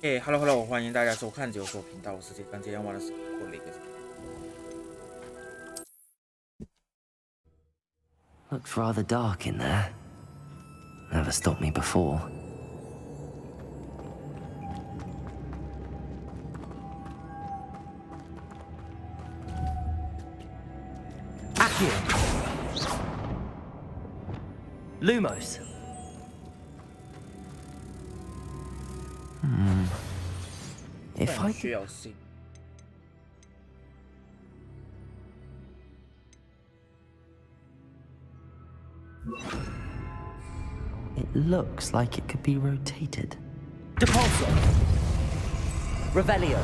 Hello，欢迎大家收看解说频道，我是这番这样玩的生活 Legacy。Looks rather dark in there. Never stopped me before. Accio! Lumos! If I could... It looks like it could be rotated. Depulso! Revelio!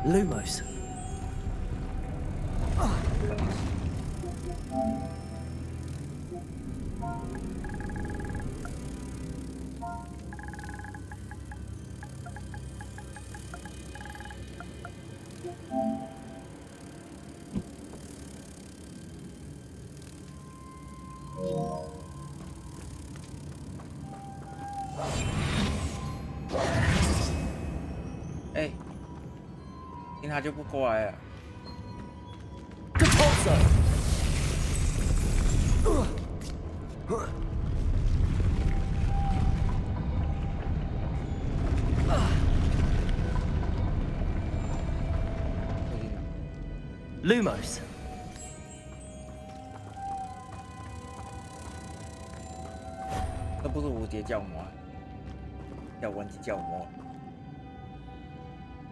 Lumos! Hey, 听他就不乖了。Depulso! Lumos! 这不是无节角膜，要玩级角膜，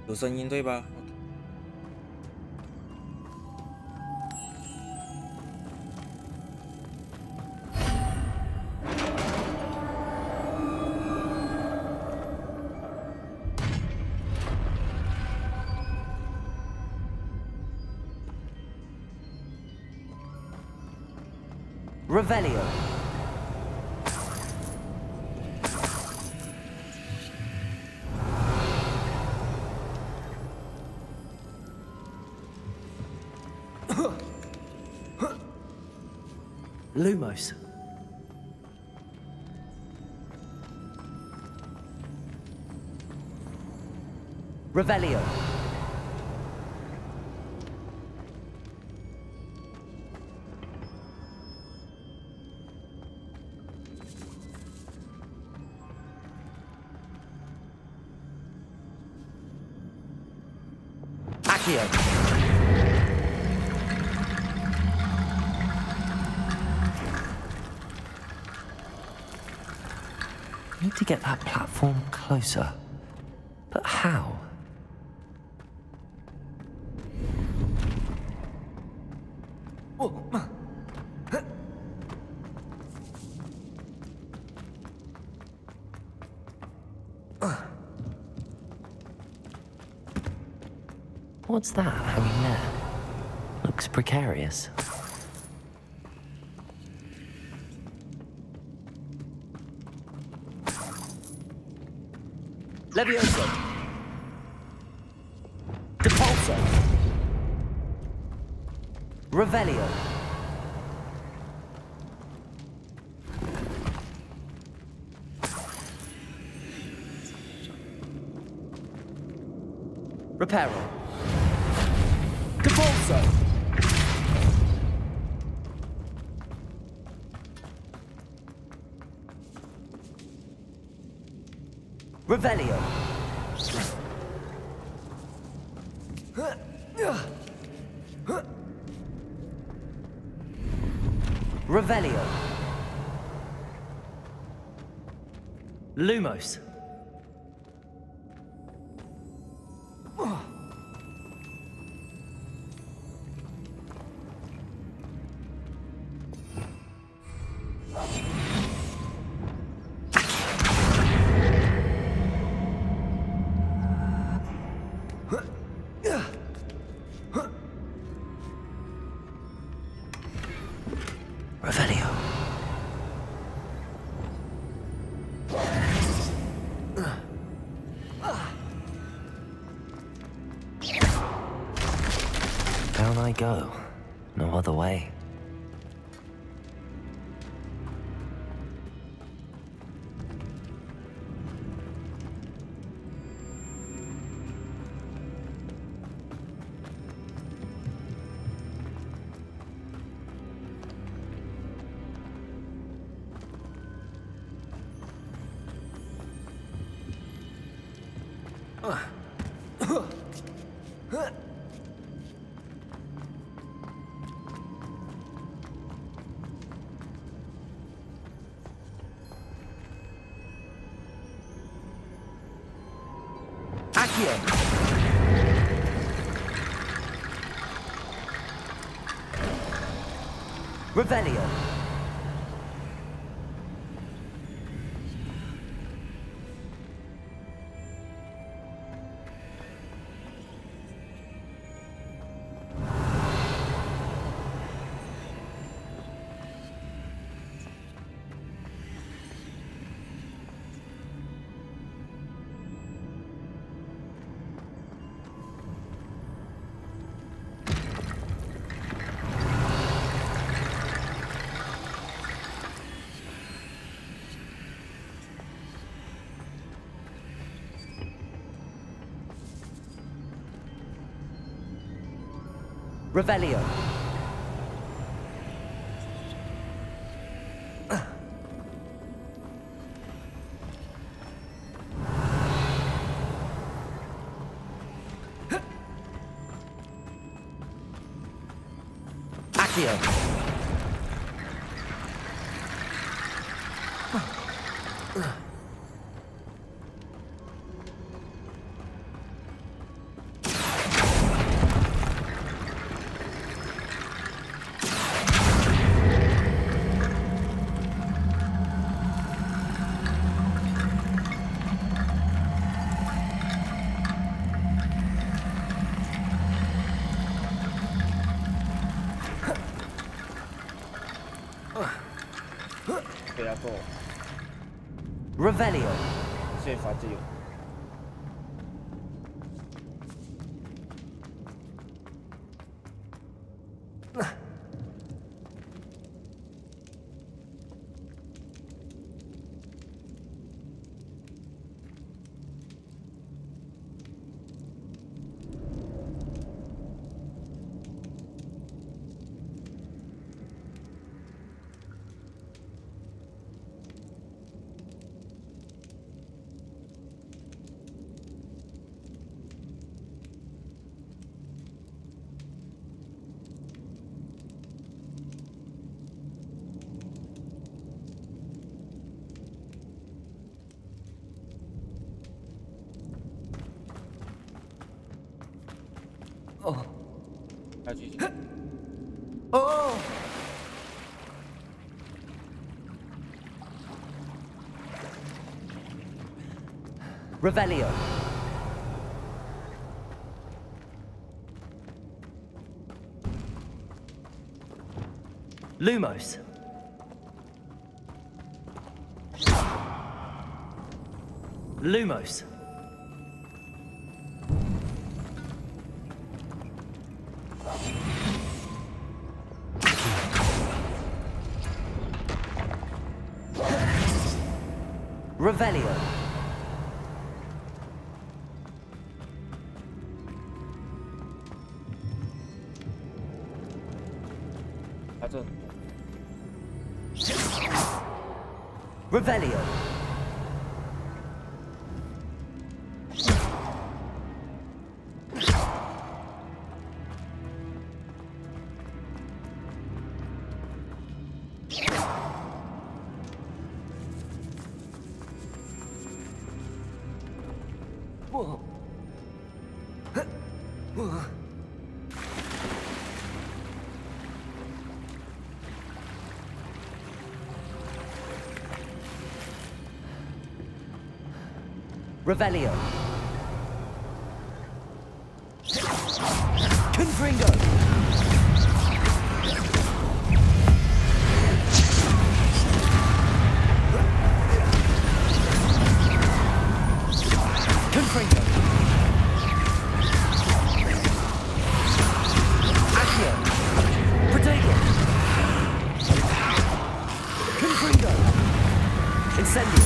有声音对吧？ Revelio. Lumos. Revelio. Accio. I need to get that platform closer. But how? What's that hanging there? Looks precarious. Levioso! Depulso! Revelio! Reparo! Depulso! Revelio! Revelio! Lumos! Revelio. Down I go. No other way. Revelio. Revelio. Accio. Revelio. 宪法自由。Oh. 他继续。Oh. Revelio. Lumos. Lumos. Revelio. Revelio. Whoa. Revelio. Confringo. Confringo. Accio. Protego. Confringo. Incendio.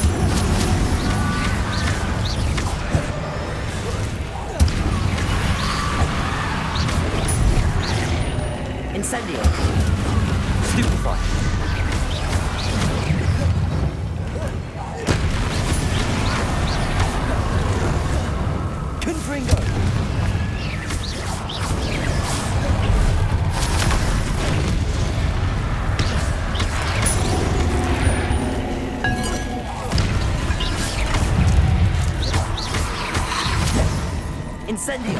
Incendio.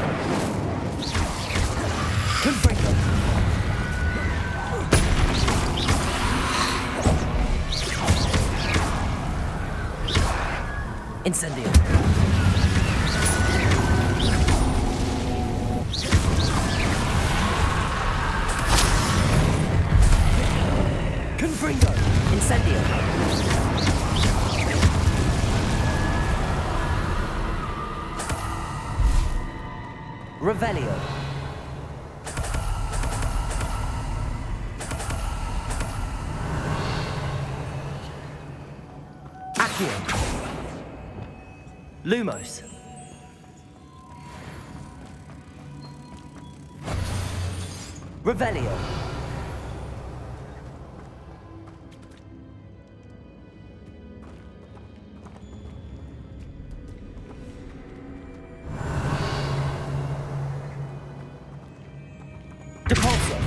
Confringo. Incendio. Confringo. Incendio. Revelio. Accio. Lumos. Revelio. Depulso.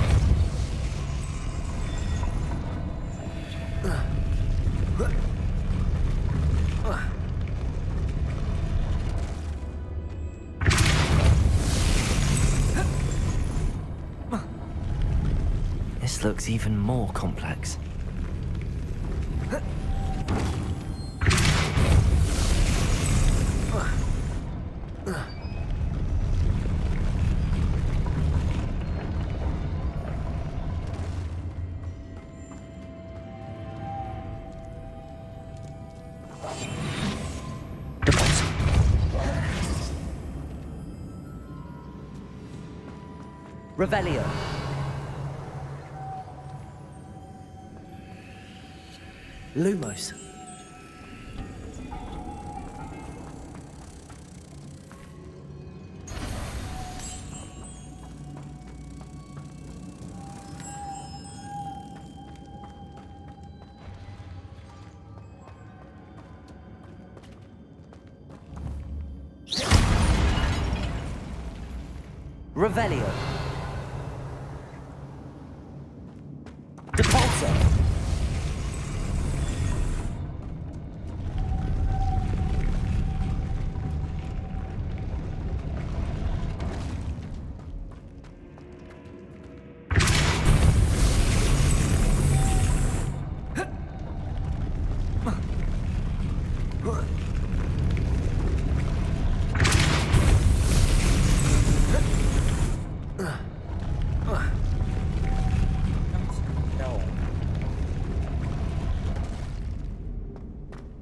This looks even more complex. Revelio. Lumos. Revelio. Depulso.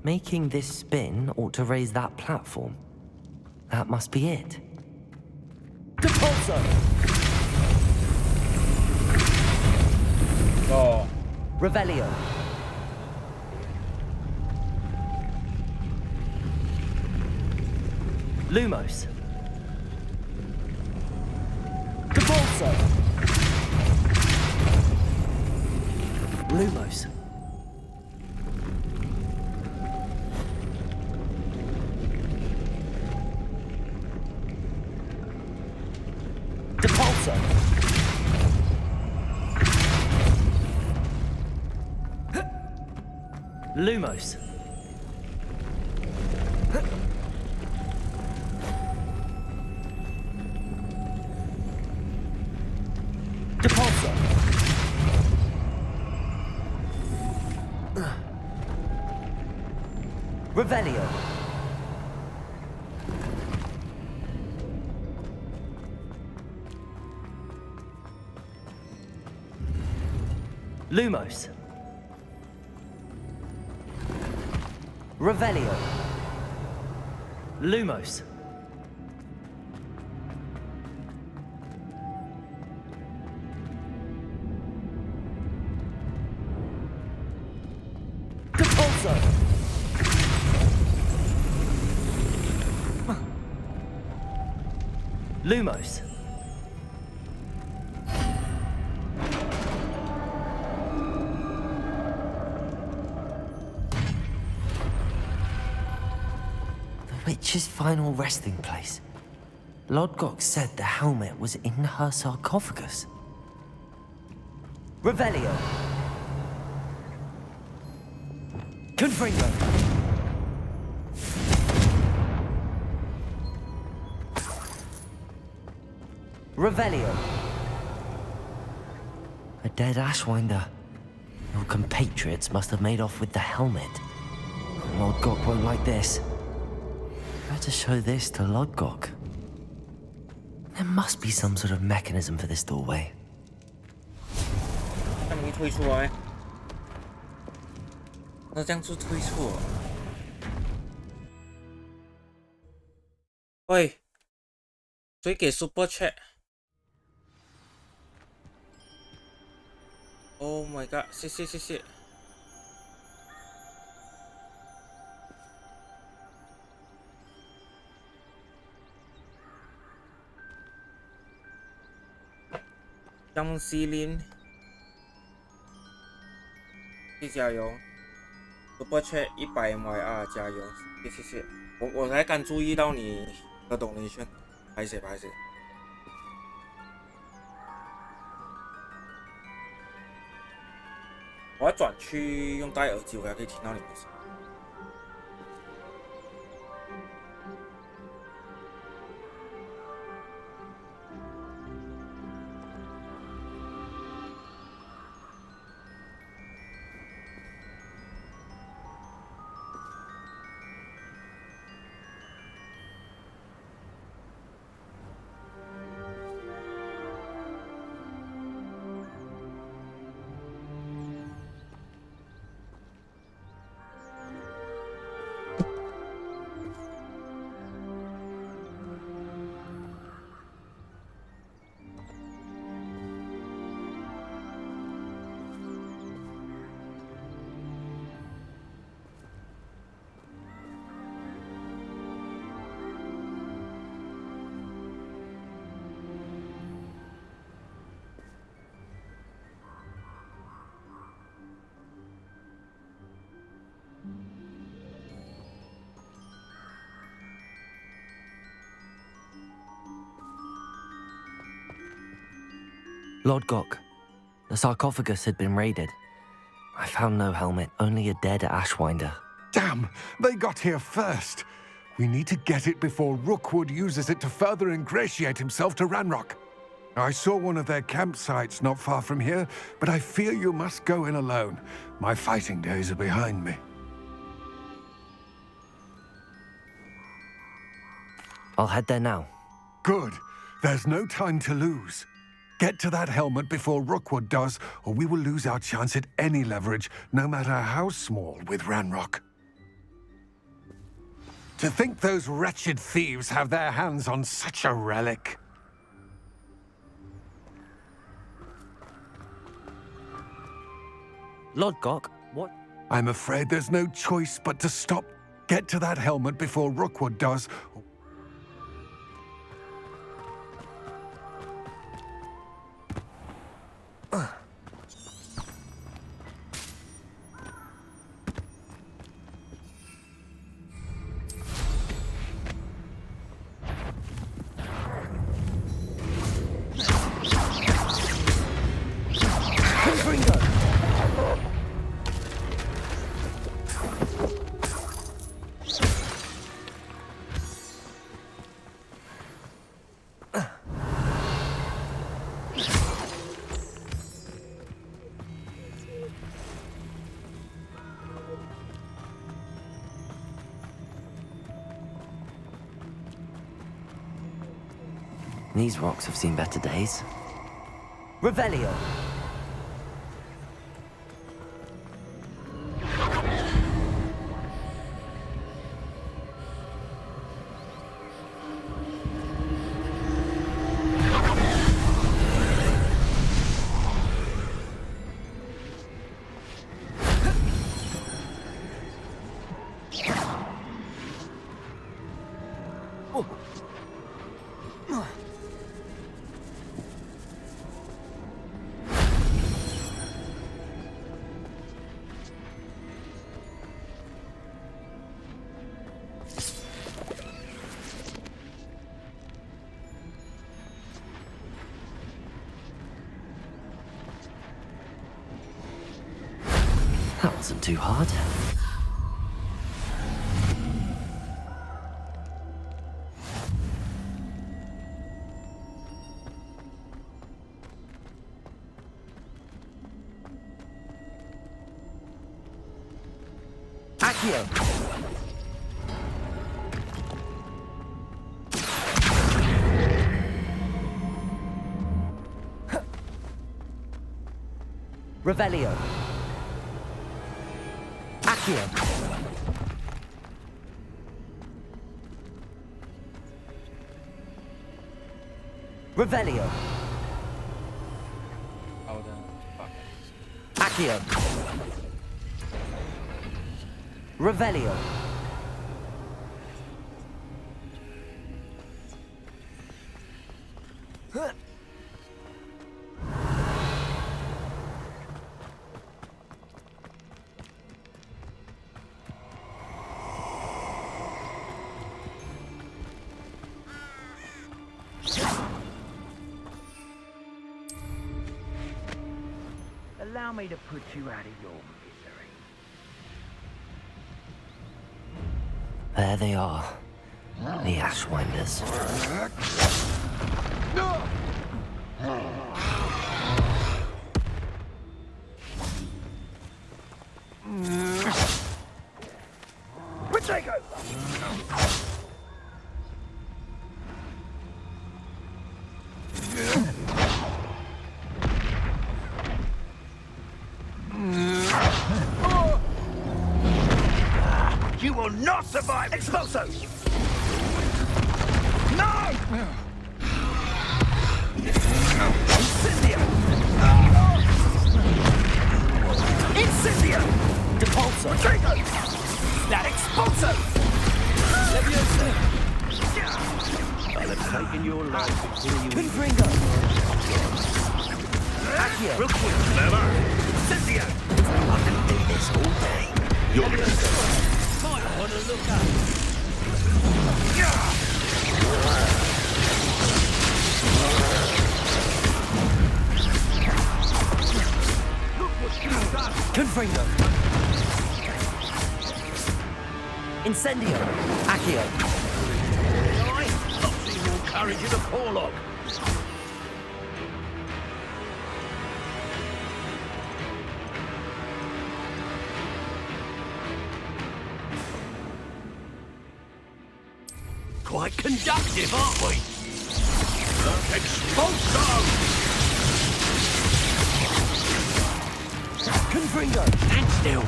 Making this spin ought to raise that platform. That must be it. Depulso! Oh. Revelio. Lumos. Depulso! Lumos. Depulso. Lumos. Depulso. Revelio. Lumos. Revelio. Lumos. Depulso. Lumos. Witch's final resting place. Lodgok said the helmet was in her sarcophagus. Revelio. Confringo. Revelio. A dead Ashwinder. Your compatriots must have made off with the helmet. Lodgok won't like this. Better show this to Lodgok. There must be some sort of mechanism for this doorway. 这样容易推出来，那这样就推错。喂，谁给 Super Chat？Oh my god！ 谢谢谢谢。张西林，加油 ！Super Chat 100 MYR 加油！谢谢。我才刚注意到你的donation，拍谁。我要转去用戴耳机，我才可以听到你们声音。Lodgok. The sarcophagus had been raided. I found no helmet, only a dead Ashwinder. Damn! They got here first. We need to get it before Rookwood uses it to further ingratiate himself to Ranrock. I saw one of their campsites not far from here, but I fear you must go in alone. My fighting days are behind me. I'll head there now. Good. There's no time to lose. Get to that helmet before Rookwood does, or we will lose our chance at any leverage, no matter how small, with Ranrock. To think those wretched thieves have their hands on such a relic. Lodgok, what? I'm afraid there's no choice but to stop. Get to that helmet before Rookwood does. These rocks have seen better days. Revelio. That wasn't too hard. Accio. Revelio. Accio. Revelio. 好的，好。 Accio. Revelio. Allow me to put you out of your misery. There they are. The Ashwinders. Protego! You will not survive! Expulso! No! Incendio! Incendio! Depulso. Protego! That Expulso! Leviosa. I'll have taken your life before you... Confringo. Accio. Rookwood, Clever! Incendio! I can do this all day. You're might want to look up. Look what you've done! Confringo. Incendio. Accio. Not see more courage in a Porlock. Quite conductive, aren't we? Expulso! Confringo. Stand still.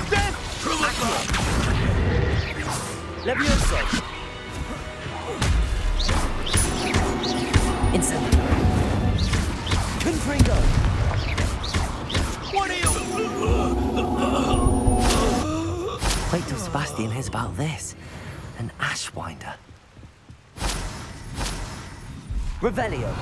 Death from above! Leviosa. Incendio. Confringo. What are you... Wait till Sebastian hears about this. An Ashwinder. Revelio.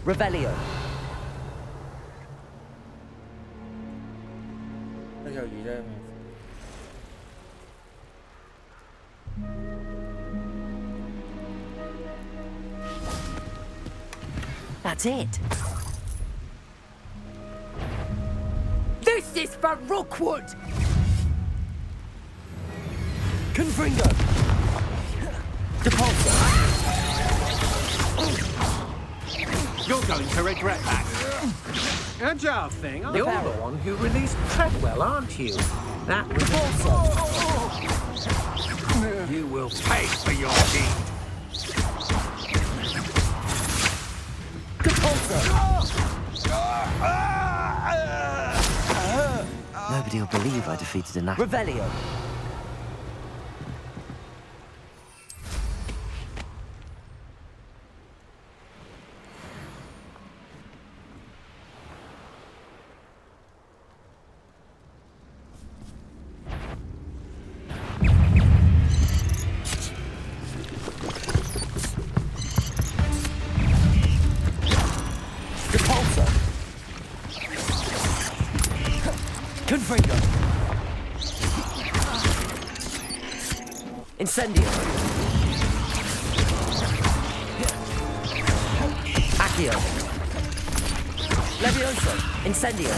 Revelio. 这小鱼在那边。 That's it. This is for Rookwood! Confringo. Depulso. You're going to regret that. Agile thing. You're the one who released Treadwell, aren't you? That was You will pay for your deed. Nobody will believe I defeated an Revelio. Confringo. Incendio. Accio. Levioso. Incendio.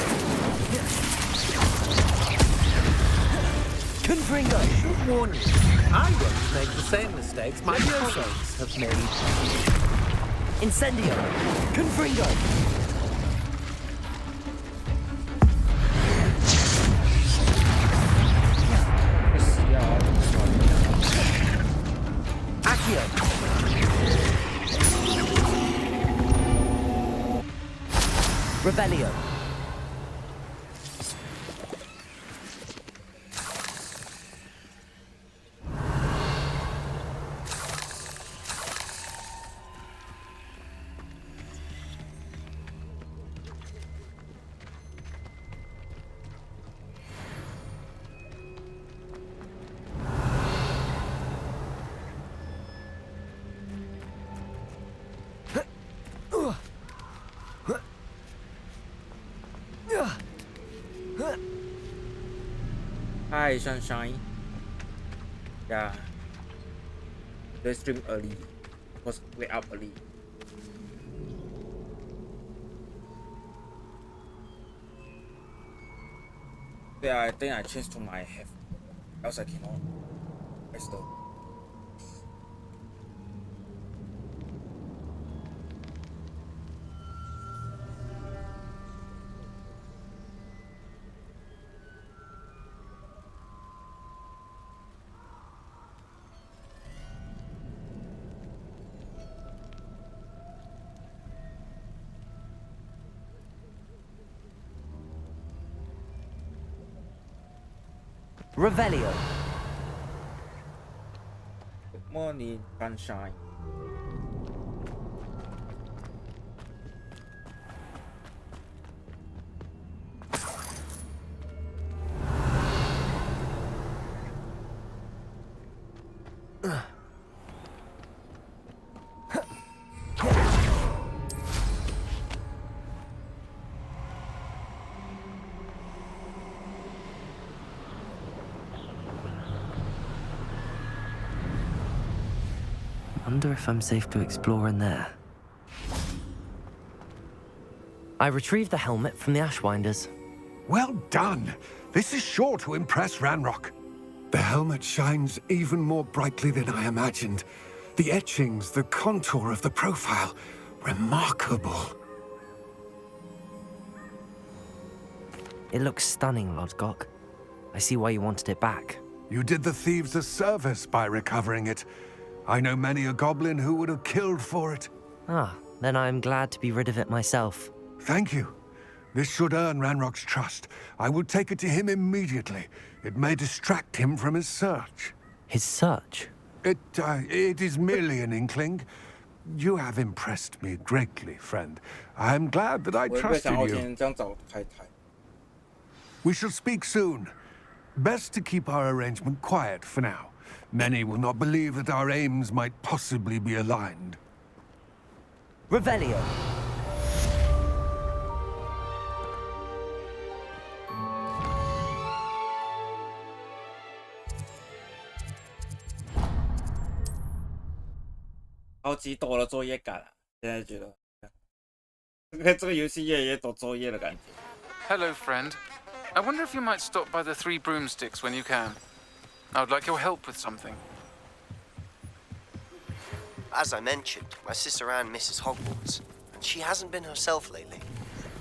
Confringo. I should warn you, I won't make the same mistakes my colleagues have made. Incendio. Confringo. Accio. Rebellion. Hi, sunshine. Yeah. They stream early. Was wake up early. Yeah, I think I changed to my head. Else I cannot. I still. Revelio. Good morning, sunshine. Wonder if I'm safe to explore in there. I retrieved the helmet from the Ashwinders. Well done. This is sure to impress Ranrock. The helmet shines even more brightly than I imagined. The etchings, the contour of the profile, remarkable. It looks stunning, Lodgok. I see why you wanted it back. You did the thieves a service by recovering it. I know many a goblin who would have killed for it. Ah, then I'm glad to be rid of it myself. Thank you. This should earn Ranrock's trust. I will take it to him immediately. It may distract him from his search. His search? It is merely an inkling. You have impressed me greatly, friend. I am glad that I 我也不 trusted 想要 you. 天这样找太太。 We shall speak soon. Best to keep our arrangement quiet for now. Many will not believe that our aims might possibly be aligned. Revelio.超级多的作业感啊！现在觉得，这个游戏越来越多作业的感觉。 Hello, friend. I wonder if you might stop by the Three Broomsticks when you can. I would like your help with something. As I mentioned, my sister Anne misses Hogwarts, and she hasn't been herself lately.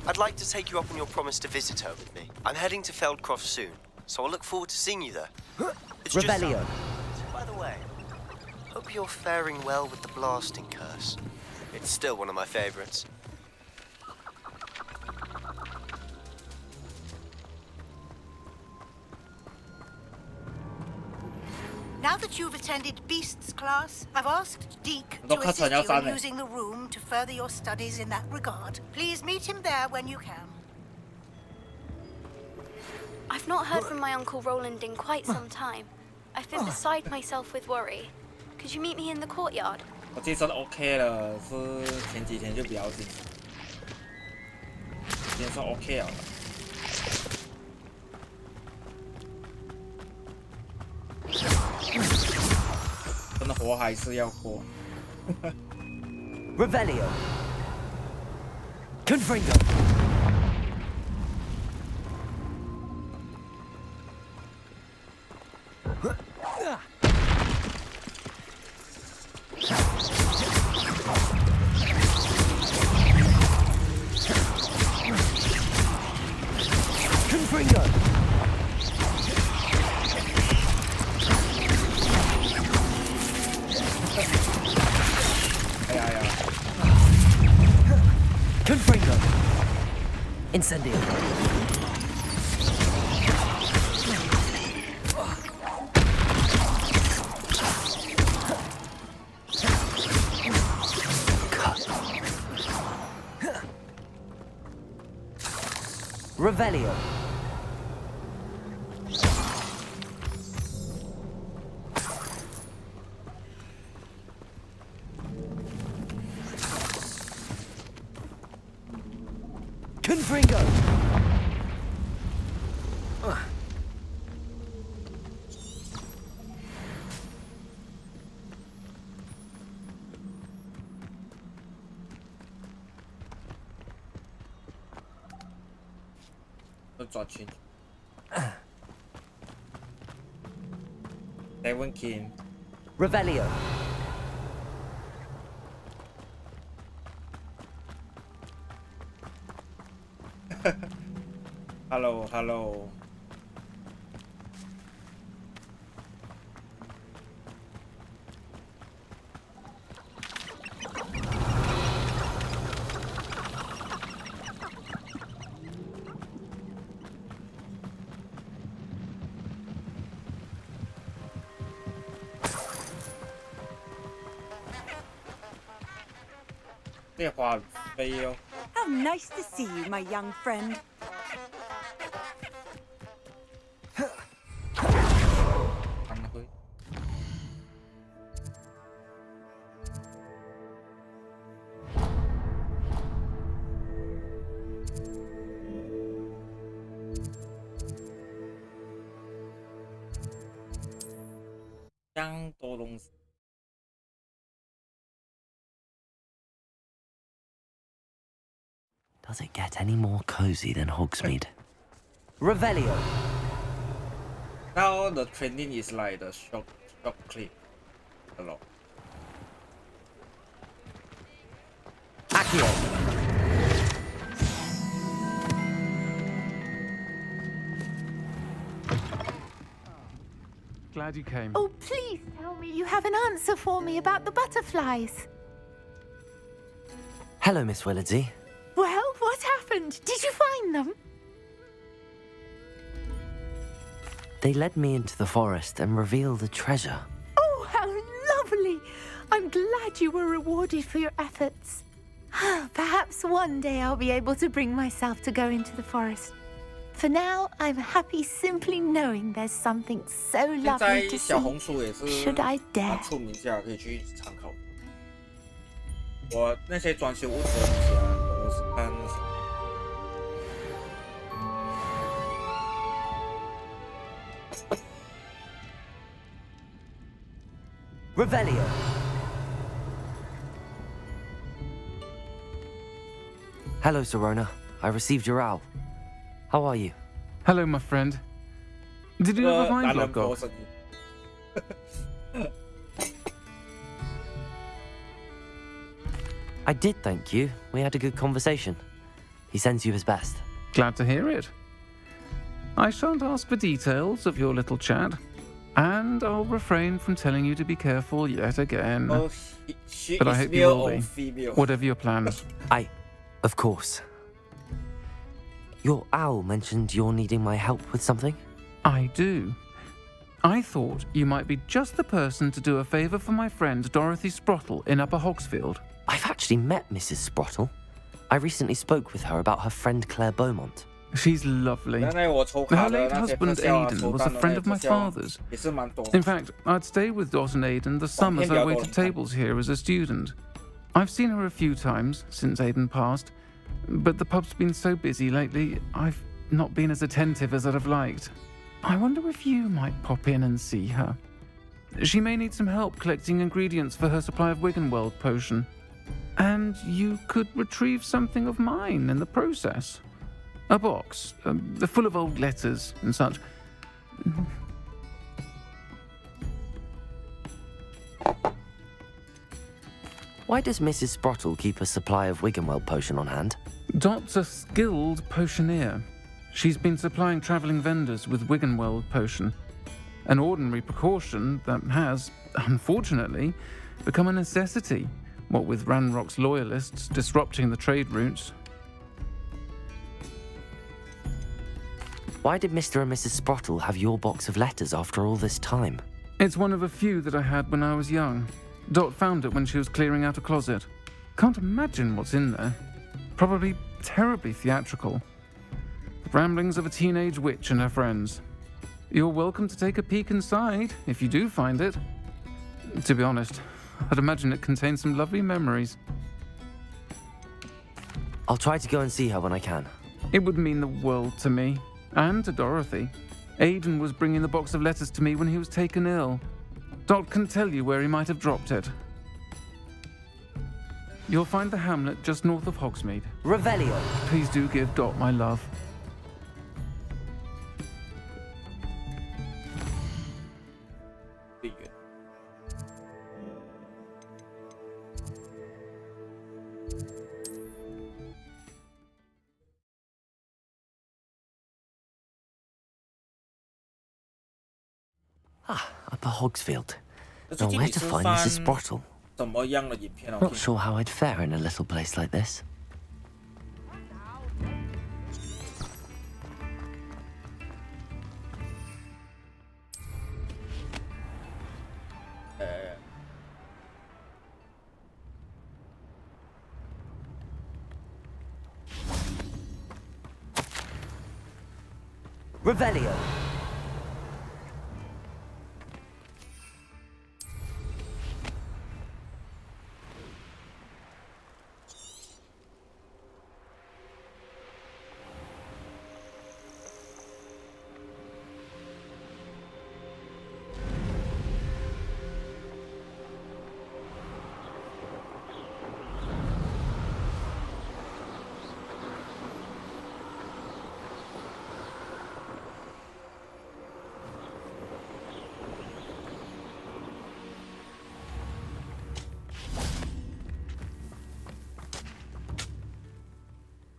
I'd like to take you up on your promise to visit her with me. I'm heading to Feldcroft soon, so I'll look forward to seeing you there. It's just... Revelio. By the way, hope you're faring well with the blasting curse. It's still one of my favorites. Now that you've attended Beasts class, I've asked Deke No, to cut assist on, you in yeah, using the room to further your studies in that regard. Please meet him there when you can. I've not heard from my Uncle Roland in quite some time. I've been beside myself with worry. Could you meet me in the courtyard? 我这身 OK 了，是前几天就比较紧，今天算 OK 了。活还是要过。Revelio. Confringo. Confringo. Confringo. Incendio. Cut. Revelio. Confringo. Seven King. Revelio. Hello, hello. 这花飞哦。 How nice to see you, my young friend. 江多东西。 Does it get any more cozy than Hogsmeade? Revelio. Now the trending is like the short clip. Hello. Accio. Glad you came. Oh, please tell me you have an answer for me about the butterflies. Hello, Miss Willardsey. Well, what happened? Did you find them? They led me into the forest and revealed a treasure. Oh, how lovely! I'm glad you were rewarded for your efforts. Perhaps one day I'll be able to bring myself to go into the forest. For now, I'm happy simply knowing there's something so 现 lovely 在 to 小 see. 红书也是 Should I 蛮 dare? 出名下，可以去参考。我那些装修屋子的东西啊，都是看那些。 Revelio. Hello, Serona. I received your owl. How are you? Hello, my friend. Did you ever find Lodgok? I did, thank you. We had a good conversation. He sends you his best. Glad to hear it. I shan't ask for details of your little chat, and I'll refrain from telling you to be careful yet again. Oh, she But I is hope you male will or be. female? Whatever your plans. Of course. Your owl mentioned you're needing my help with something? I do. I thought you might be just the person to do a favour for my friend Dorothy Sprottle in Upper Hogsfield. I've actually met Mrs. Sprottle. I recently spoke with her about her friend Claire Beaumont. She's lovely. 原来我抽 Her 卡的 late 那些 husband 特效啊， Aidan 抽 was 弹 a 的 friend 那 of 些 my 特效 father's. 也是蛮多。 In fact, I'd stayed with Dot and Aidan the summers I waited tables here as a student. I've seen her a few times since Aidan passed, but the pub's been so busy lately, I've not been as attentive as I'd have liked. I wonder if you might pop in and see her. She may need some help collecting ingredients for her supply of Wiggenweld potion. And you could retrieve something of mine in the process. A box, full of old letters and such. Why does Mrs. Sprottle keep a supply of Wiggenweld potion on hand? Dot's a skilled potioneer. She's been supplying travelling vendors with Wiggenweld potion. An ordinary precaution that has, unfortunately, become a necessity, what with Ranrock's loyalists disrupting the trade routes. Why did Mr. and Mrs. Sprottle have your box of letters after all this time? It's one of a few that I had when I was young. Dot found it when she was clearing out a closet. Can't imagine what's in there. Probably terribly theatrical. The ramblings of a teenage witch and her friends. You're welcome to take a peek inside, if you do find it. To be honest, I'd imagine it contains some lovely memories. I'll try to go and see her when I can. It would mean the world to me, and to Dorothy. Aiden was bringing the box of letters to me when he was taken ill. Dot can tell you where he might have dropped it. You'll find the hamlet just north of Hogsmeade. Revelio. Please do give Dot my love. Upper Hogsfield. Now where to find Mrs. Sprottle? 怎么样的影片啊 Not sure how I'd fare in a little place like this. Revelio.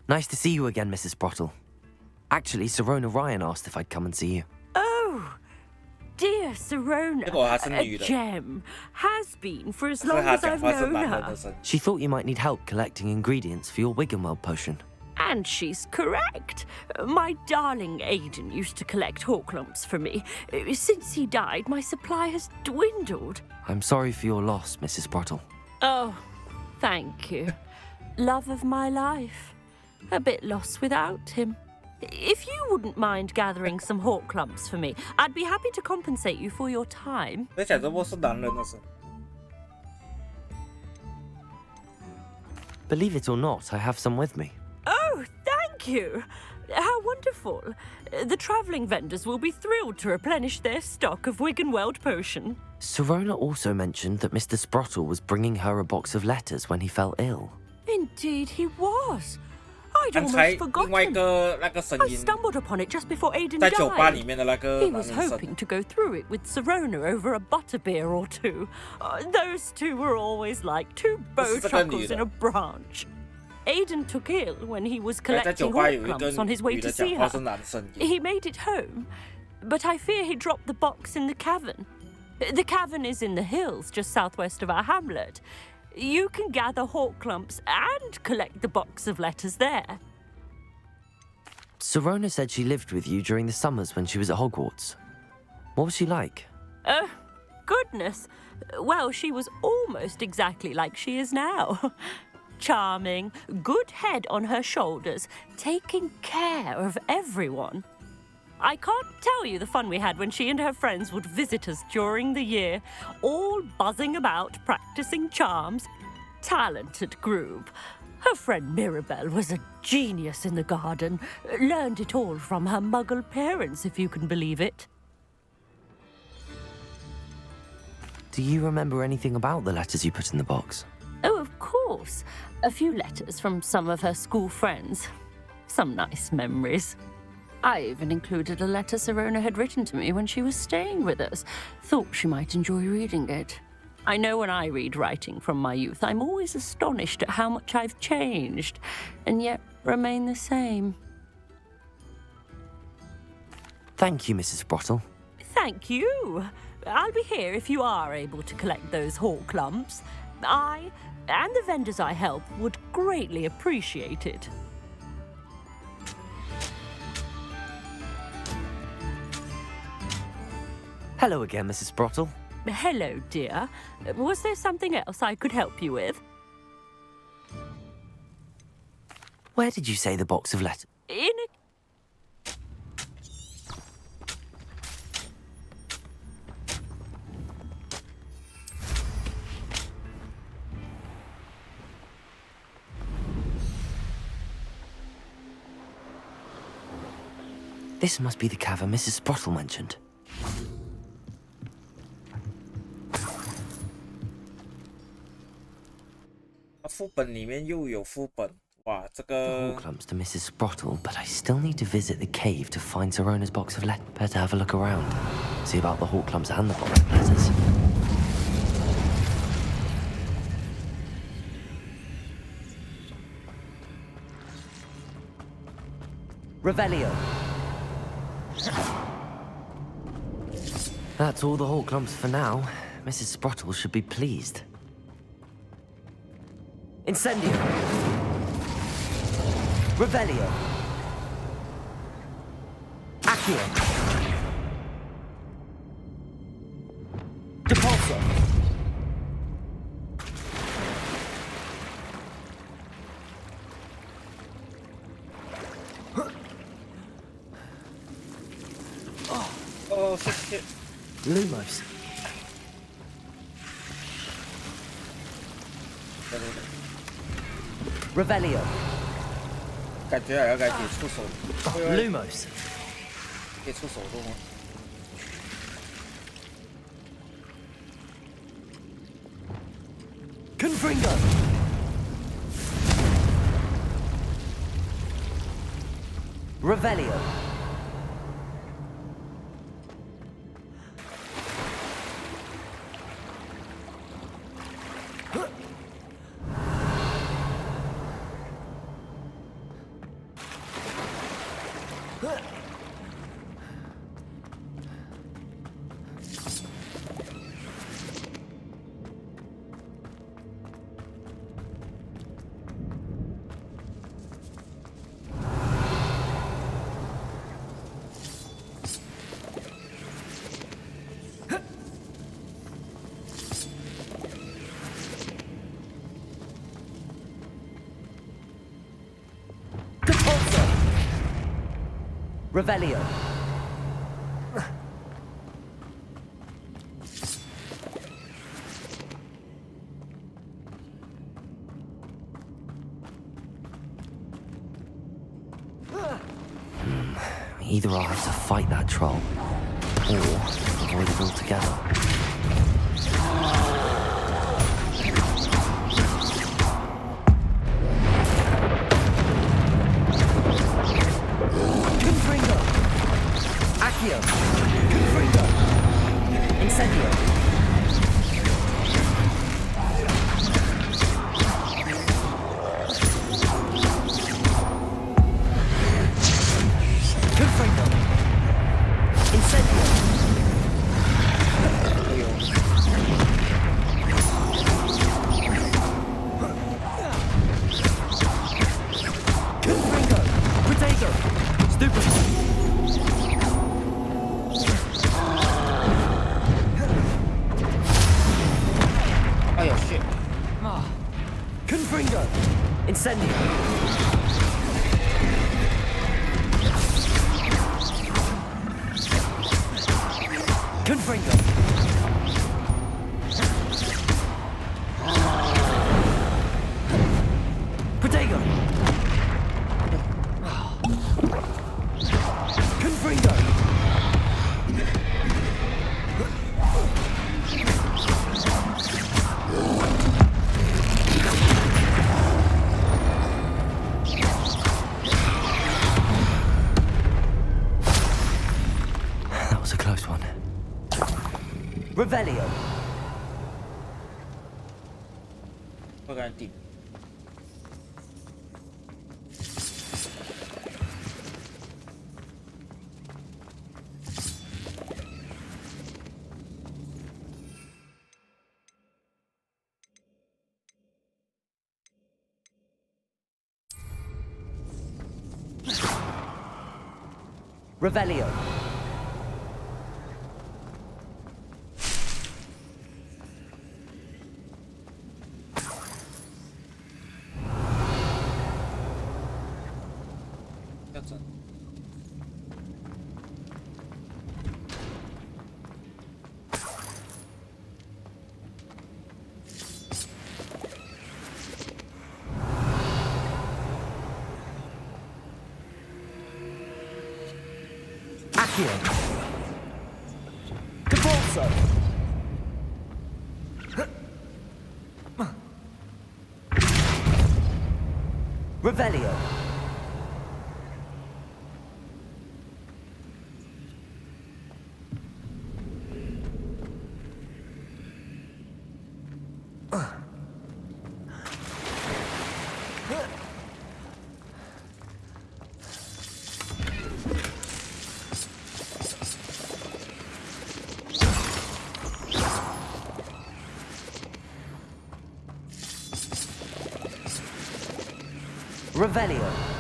Nice to see you again, Mrs. Sprottle. Actually, Sirona Ryan asked if I'd come and see you. Oh, dear Sirona, a gem. Has been for as long as I've known her. She thought you might need help collecting ingredients for your Wiggenweld potion. And she's correct. My darling Aiden used to collect Horklumps for me. Since he died, my supply has dwindled. I'm sorry for your loss, Mrs. Sprottle. Oh, thank you. Love of my life. A bit lost without him. If you wouldn't mind gathering some Horklumps for me, I'd be happy to compensate you for your time. Believe it or not, I have some with me. Oh, thank you. How wonderful. The travelling vendors will be thrilled to replenish their stock of Wiggenweld potion. Sirona also mentioned that Mr. Sprottle was bringing her a box of letters when he fell ill. Indeed he was. I'd almost forgotten. I stumbled upon it just before Aiden died. He was hoping to go through it with Sirona over a butterbeer or two. Those two were always like two bowtruckles in a branch. Aiden took ill when he was collecting Horklumps on his way to see her. He made it home, but I fear he dropped the box in the cavern. The cavern is in the hills just southwest of our hamlet. You can gather Horklumps and collect the box of letters there. Sirona said she lived with you during the summers when she was at Hogwarts. What was she like? Oh, goodness. Well, she was almost exactly like she is now. Charming, good head on her shoulders, taking care of everyone. I can't tell you the fun we had when she and her friends would visit us during the year, all buzzing about, practicing charms. Talented group. Her friend Mirabelle was a genius in the garden. Learned it all from her muggle parents, if you can believe it. Do you remember anything about the letters you put in the box? Oh, of course. A few letters from some of her school friends. Some nice memories. I even included a letter Sirona had written to me when she was staying with us. Thought she might enjoy reading it. I know when I read writing from my youth, I'm always astonished at how much I've changed, and yet remain the same. Thank you, Mrs. Sprottle. Thank you. I'll be here if you are able to collect those hawk lumps. I, and the vendors I help, would greatly appreciate it. Hello again, Mrs. Sprottle. Hello, dear. Was there something else I could help you with? Where did you say the box of letters? In a... This must be the cavern Mrs. Sprottle mentioned. 副本里面又有副本，哇，这个。 Hawk lumps to Mrs. Sprottle, but I still need to visit the cave to find Sirona's box of letters. Better have a look around. See about the hawk lumps and the box of letters. Revelio. That's all the hawk lumps for now. Mrs. Sprottle should be pleased. Incendio. Revelio. Accio. Depulso. Oh, shit. Lumos. Revelio. 感觉还要该给出手。Lumos. 给出手动吗？ Confringo. Revelio. Revelio. Either I'll have to fight that troll, or avoid it altogether. Accio. Confringo. Incendio. Confringo. Incendio. Confringo. Protego. Stupid. Confringo. Incendio. Confringo. Protego. Confringo. Revelio. 会敢顶。Revelio. Accio. Caborso. Revelio. Revelio.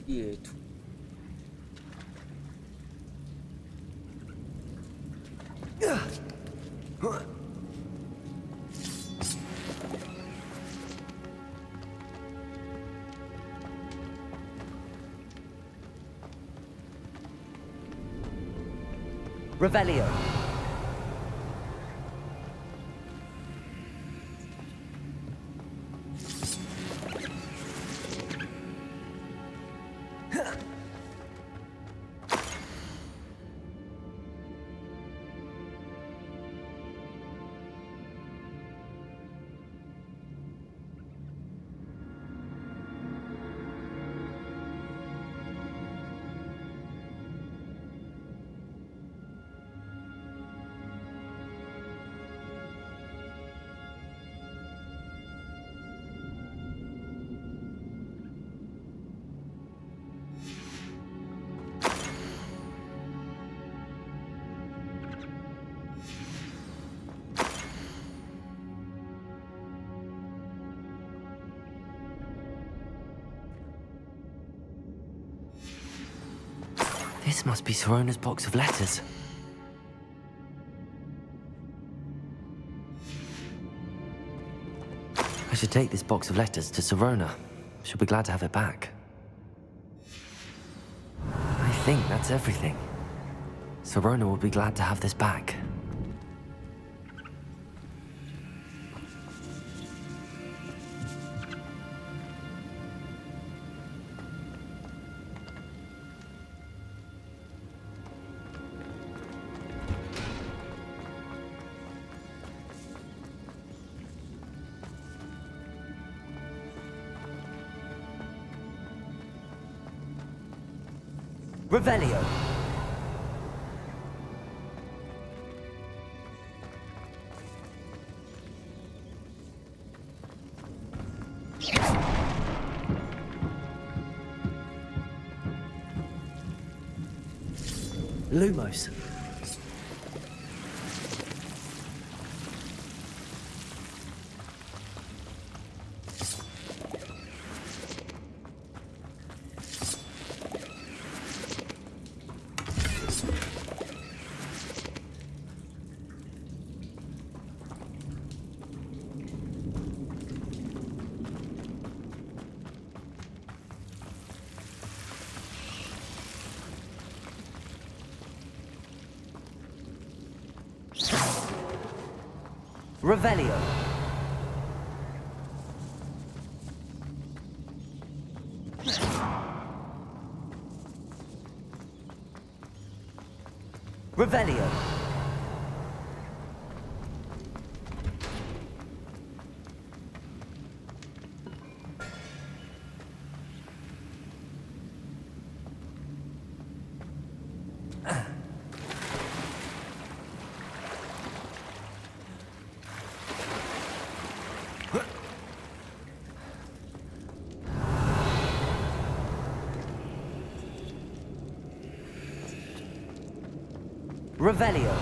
夜图。Revelio. This must be Sorona's box of letters. I should take this box of letters to Sorona. She'll be glad to have it back. I think that's everything. Sorona will be glad to have this back. Revelio. Lumos. Revelio. Revelio. Revelio.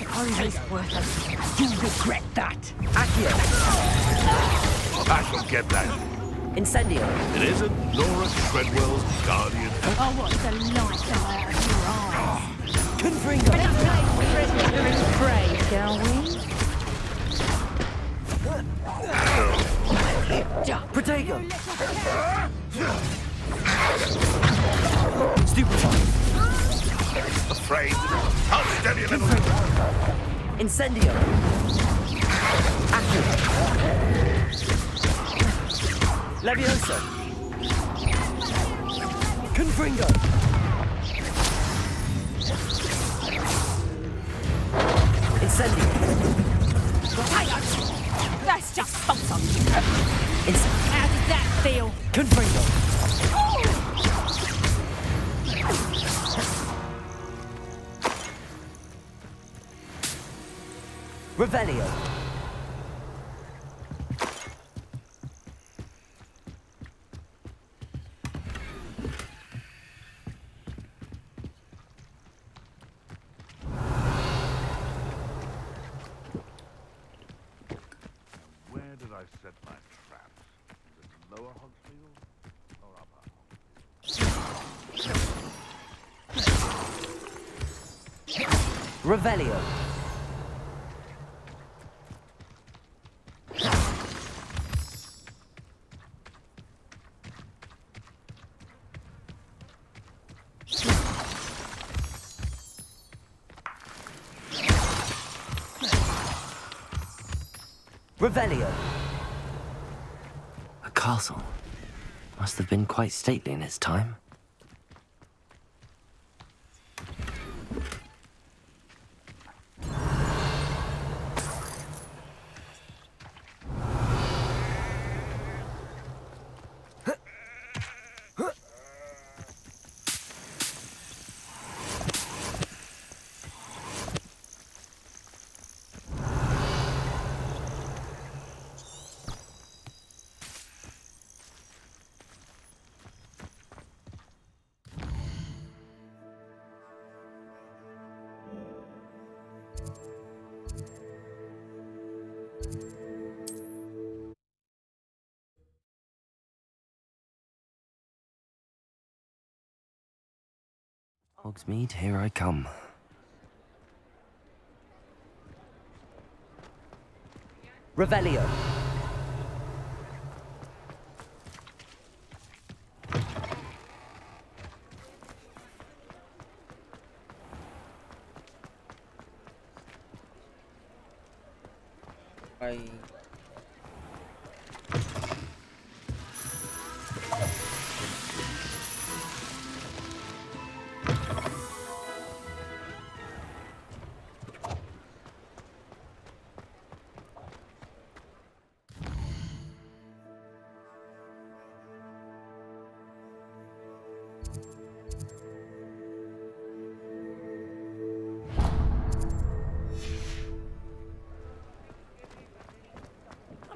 Suppose it's worth it. You regret that. Accio. I shall get that. Incendio. It isn't Laura Treadwell's guardian. Oh, what the light fell out of your eyes. Confringo. Let's play prisoner in prey, shall we? Protego. Stupefy. Afraid. I'll steady a little. Incendio. Accio. Levioso. Confringo. Incendio. That's just something. How did that feel? Confringo. Revelio. Where did I set my traps? Is it lower Hogsfield or upper? Revelio. Revelio. A castle. Must have been quite stately in its time. Hogsmeade, here I come. Revelio. Bye.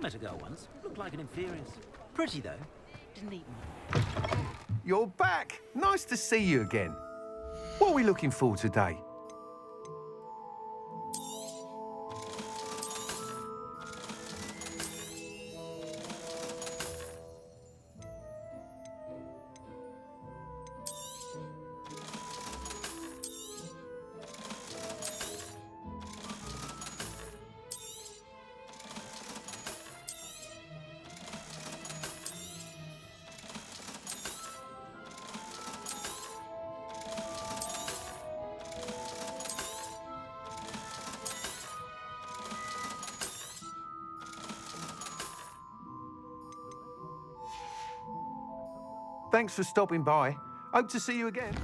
met a girl once. Looked like an inferior. Pretty though. Didn't eat much. You're back. Nice to see you again. What are we looking for today? Thanks for stopping by. Hope to see you again.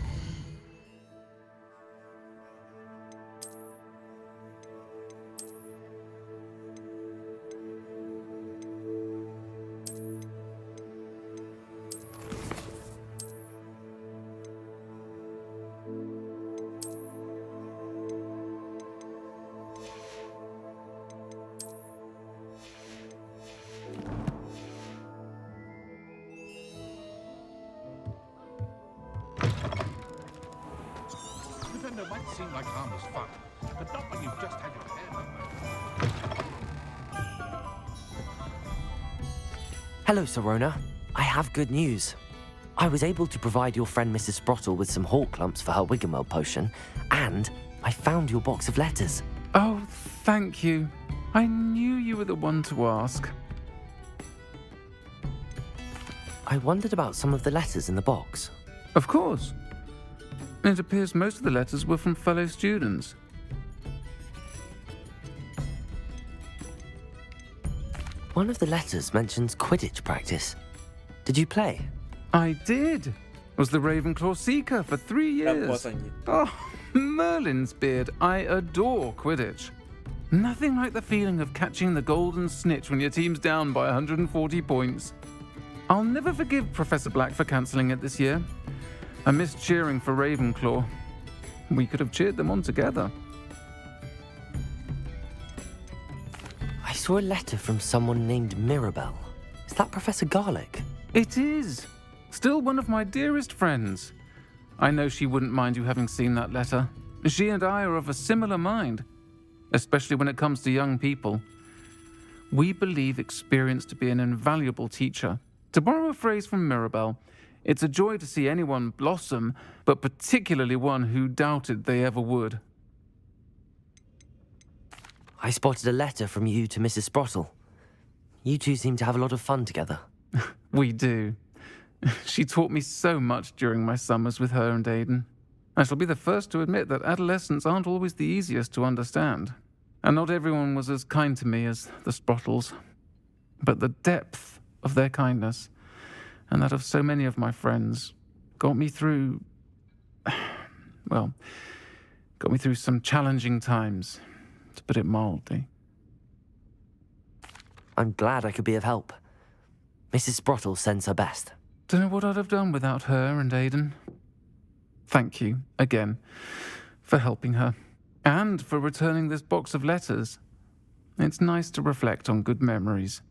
Defender might seem like harmless fun, but not when you've just had your hair done. Hello, Sirona. I have good news. I was able to provide your friend Mrs. Sprottle with some hawk clumps for her Wiggenweld potion, and I found your box of letters. Oh, thank you. I knew you were the one to ask. I wondered about some of the letters in the box. Of course. It appears most of the letters were from fellow students. One of the letters mentions Quidditch practice. Did you play? I did. Was the Ravenclaw Seeker for 3 years. Oh, Merlin's beard. I adore Quidditch. Nothing like the feeling of catching the golden snitch when your team's down by 140 points. I'll never forgive Professor Black for cancelling it this year. I missed cheering for Ravenclaw. We could have cheered them on together. I saw a letter from someone named Mirabelle. Is that Professor Garlick? It is. Still one of my dearest friends. I know she wouldn't mind you having seen that letter. She and I are of a similar mind, especially when it comes to young people. We believe experience to be an invaluable teacher. To borrow a phrase from Mirabelle, it's a joy to see anyone blossom, but particularly one who doubted they ever would. I spotted a letter from you to Mrs. Sprottle. You two seem to have a lot of fun together. We do. She taught me so much during my summers with her and Aidan. I shall be the first to admit that adolescents aren't always the easiest to understand. And not everyone was as kind to me as the Sprottles. But the depth of their kindness, and that of so many of my friends, got me through... well, got me through some challenging times, to put it mildly. I'm glad I could be of help. Mrs. Sprottle sends her best. Don't know what I'd have done without her and Aidan. Thank you, again, for helping her, and for returning this box of letters. It's nice to reflect on good memories.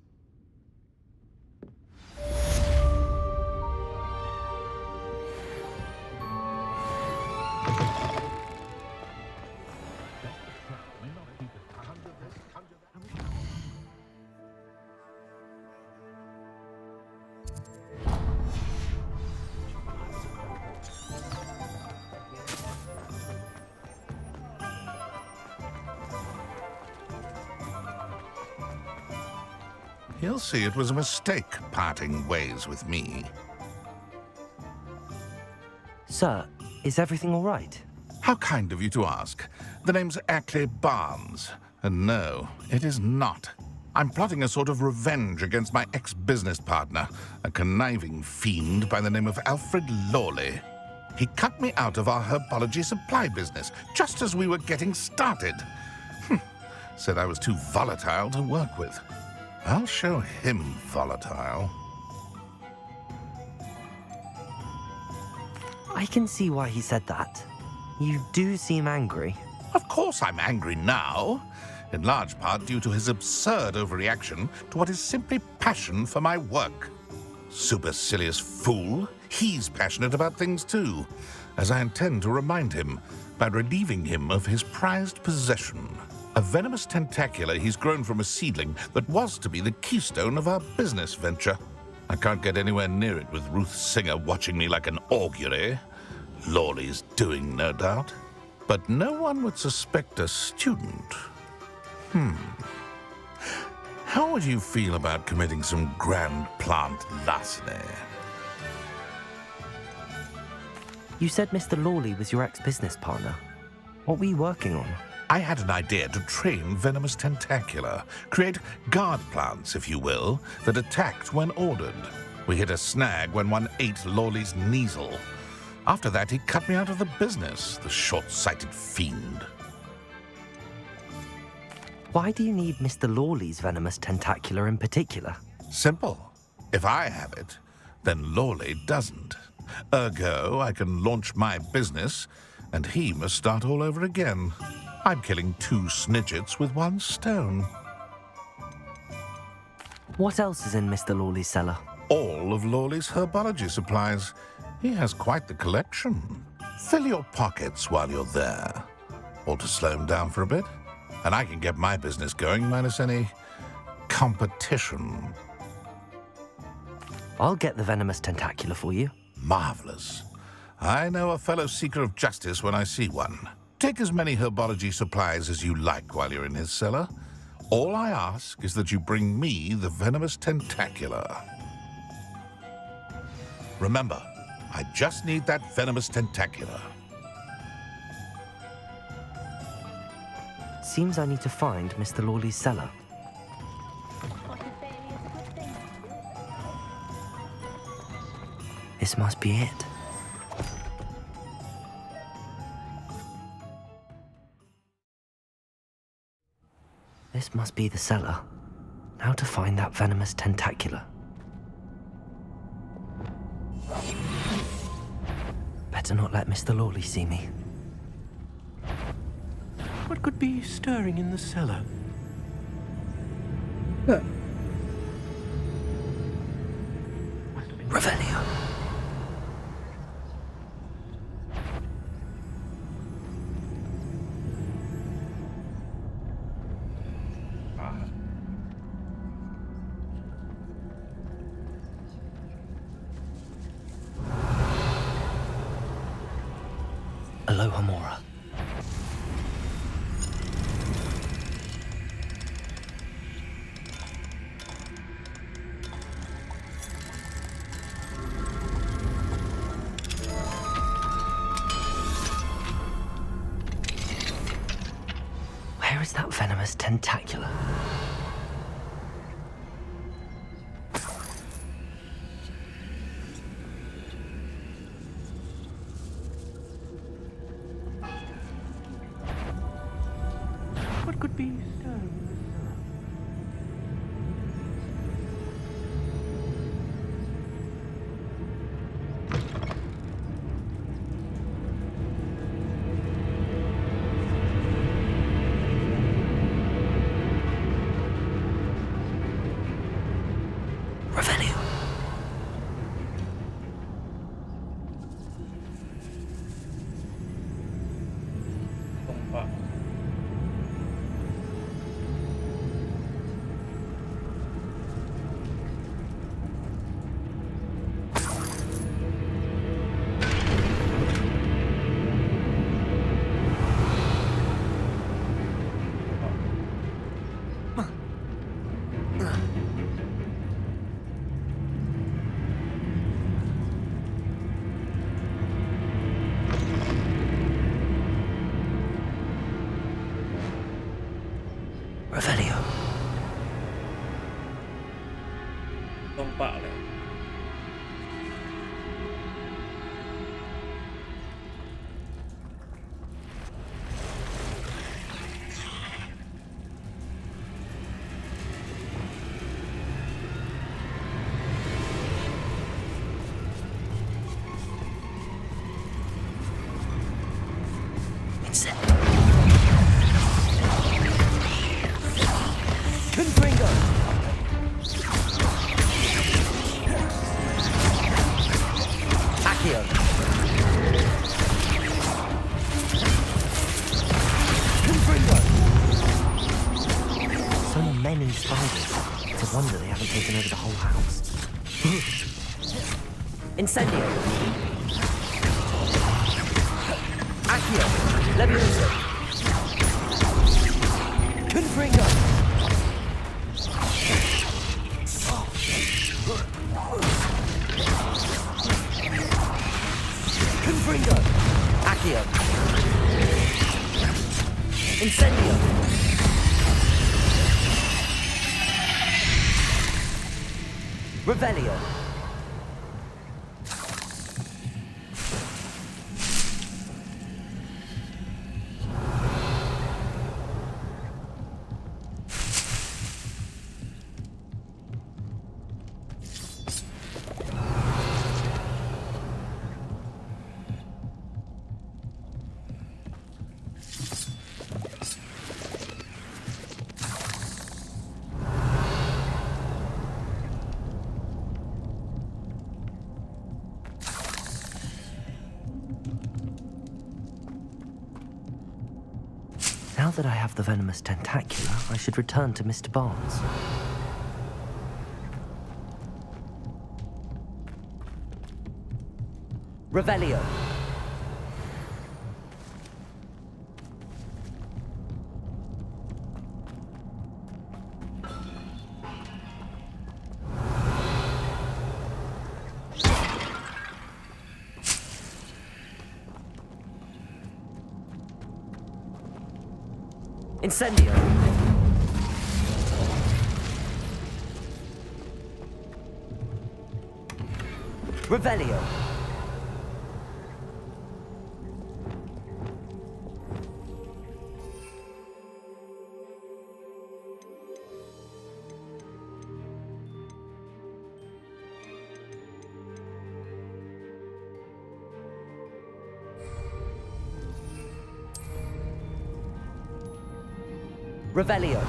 He'll see it was a mistake parting ways with me. Sir, is everything all right? How kind of you to ask. The name's Ackley Barnes. And no, it is not. I'm plotting a sort of revenge against my ex-business partner, a conniving fiend by the name of Alfred Lawley. He cut me out of our herbology supply business just as we were getting started. Said I was too volatile to work with. I'll show him volatile. I can see why he said that. You do seem angry. Of course I'm angry now. in large part due to his absurd overreaction to what is simply passion for my work. Supercilious fool, he's passionate about things too, as I intend to remind him by relieving him of his prized possession. A venomous tentacular he's grown from a seedling that was to be the keystone of our business venture. I can't get anywhere near it with Ruth Singer watching me like an augury. Lawley's doing, no doubt. But no one would suspect a student. How would you feel about committing some grand plant larceny? You said Mr. Lawley was your ex-business partner. What were you working on? I had an idea to train venomous tentacula, create guard plants, if you will, that attacked when ordered. We hit a snag when one ate Lawley's Kneasel. After that, he cut me out of the business, the short-sighted fiend. Why do you need Mr. Lawley's venomous tentacular in particular? Simple. If I have it, then Lawley doesn't. Ergo, I can launch my business, and he must start all over again. I'm killing 2 snidgets with 1 stone. What else is in Mr. Lawley's cellar? All of Lawley's herbology supplies. He has quite the collection. Fill your pockets while you're there. Or to slow him down for a bit, and I can get my business going minus any competition. I'll get the venomous tentacular for you. Marvelous. I know a fellow seeker of justice when I see one. Take as many herbology supplies as you like while you're in his cellar. All I ask is that you bring me the venomous tentacular. Remember, I just need that venomous tentacular. Seems I need to find Mr. Lawley's cellar. This must be it. This must be the cellar. Now to find that venomous tentacular. Better not let Mr. Lawley see me. What could be stirring in the cellar? Revelio. Aloha Mora. Where is that venomous tentacular? What could be stirring? Revelio. Accio. Confringo. So many spiders. It's a wonder they haven't taken over the whole house. Incendio. Accio. Levioso. Confringo. Confringo. Accio. Incendio. Revelio. Now that I have the venomous tentacula, I should return to Mr. Barnes. Revelio. Incendio. Revelio. Revelio.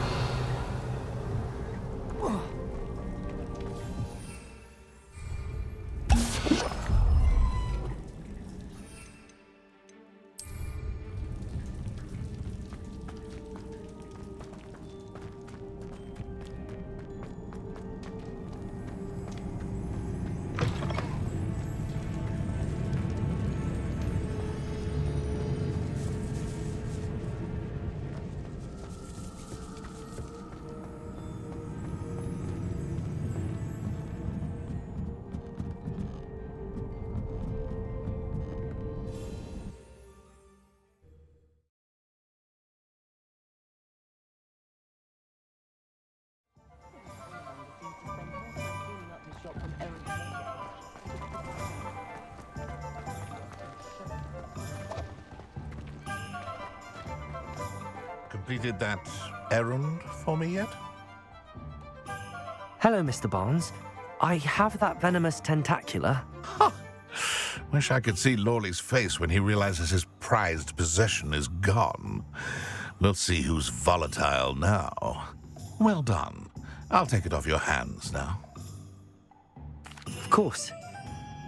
Completed that errand for me yet? Hello, Mr. Barnes. I have that venomous tentacula. Ha! Wish I could see Lawley's face when he realizes his prized possession is gone. We'll see who's volatile now. Well done. I'll take it off your hands now. Of course.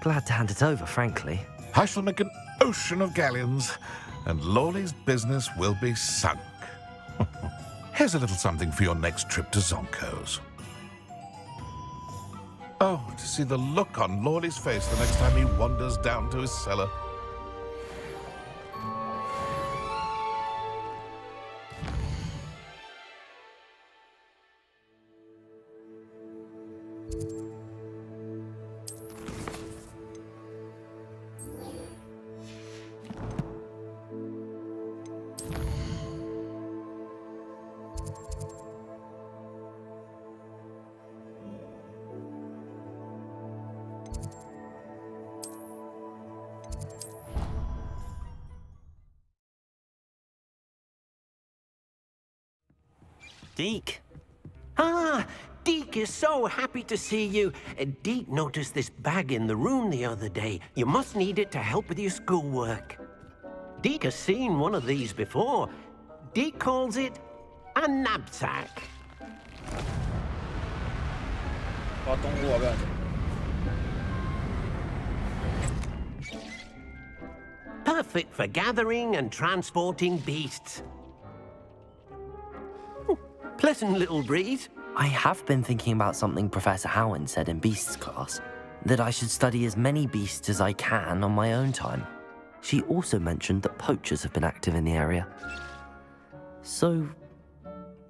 Glad to hand it over, frankly. I shall make an ocean of galleons, and Lawley's business will be sunk. Here's a little something for your next trip to Zonko's. Oh, to see the look on Lawley's face the next time he wanders down to his cellar. Deke. Ah, Deke is so happy to see you. Deke noticed this bag in the room the other day. You must need it to help with your schoolwork. Deke has seen one of these before. Deke calls it a knapsack. Perfect for gathering and transporting beasts. Pleasant little breeze. I have been thinking about something Professor Howen said in Beasts class, that I should study as many beasts as I can on my own time. She also mentioned that poachers have been active in the area. So,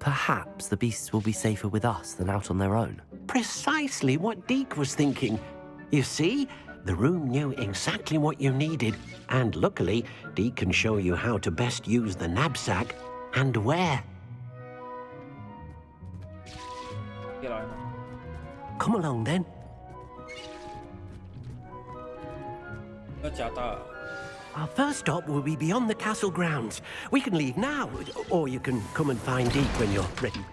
perhaps the beasts will be safer with us than out on their own. Precisely what Deke was thinking. You see, the room knew exactly what you needed, and luckily, Deke can show you how to best use the knapsack and where. Come along then. Our first stop will be beyond the castle grounds. We can leave now, or you can come and find Deke when you're ready.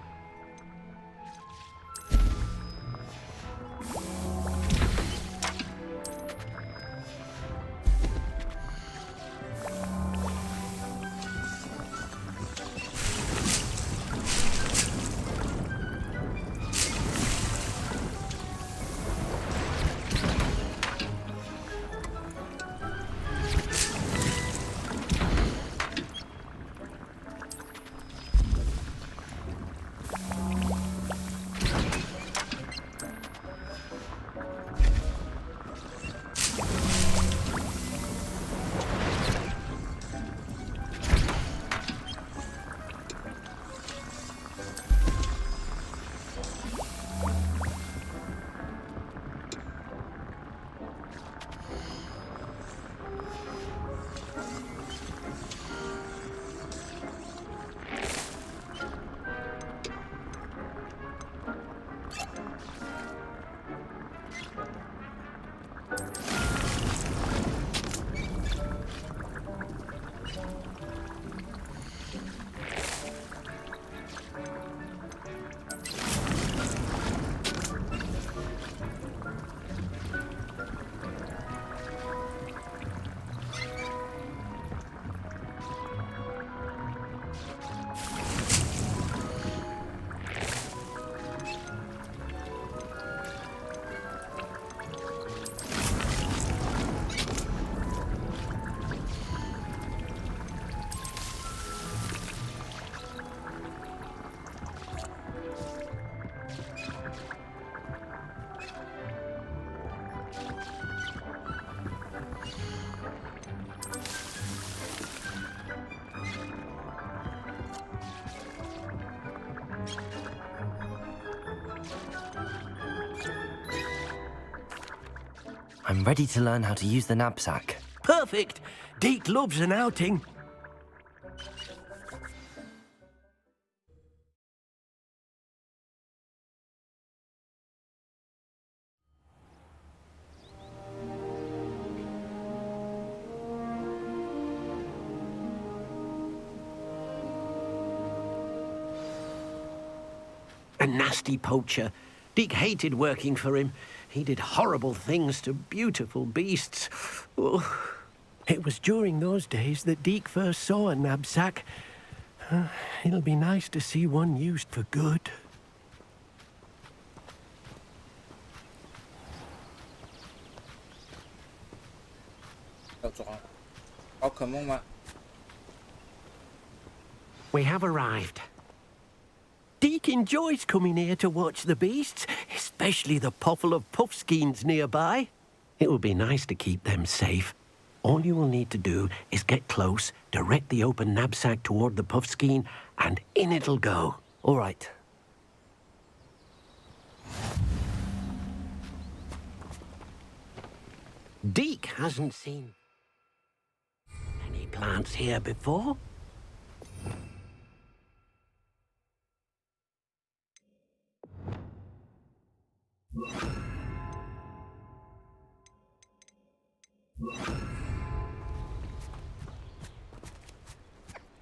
I'm ready to learn how to use the knapsack. Perfect! Deke loves an outing. A nasty poacher. Deke hated working for him. He did horrible things to beautiful beasts. Oh, it was during those days that Deke first saw a knapsack. It'll be nice to see one used for good. We have arrived. Deke enjoys coming here to watch the beasts, especially the puffle of puffskeins nearby. It will be nice to keep them safe. All you will need to do is get close, direct the open knapsack toward the puffskein, and in it'll go. All right. Deke hasn't seen any plants here before.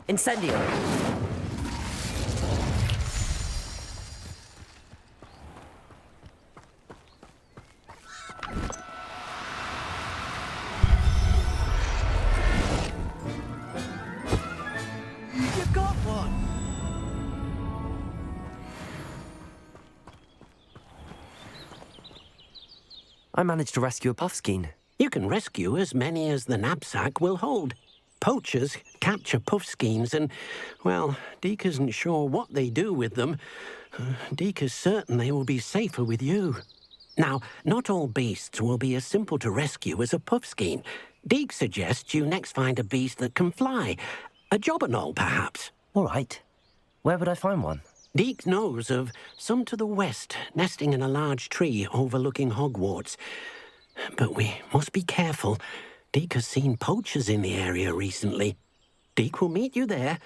Incendio! You got one! I managed to rescue a puffskein. You can rescue as many as the knapsack will hold. Poachers capture puffskeins and, well, Deke isn't sure what they do with them. Deke is certain they will be safer with you. Now, not all beasts will be as simple to rescue as a puffskein. Deke suggests you next find a beast that can fly. A jobberknoll, perhaps. All right. Where would I find one? Deke knows of some to the west, nesting in a large tree overlooking Hogwarts. But we must be careful. Deke has seen poachers in the area recently. Deke will meet you there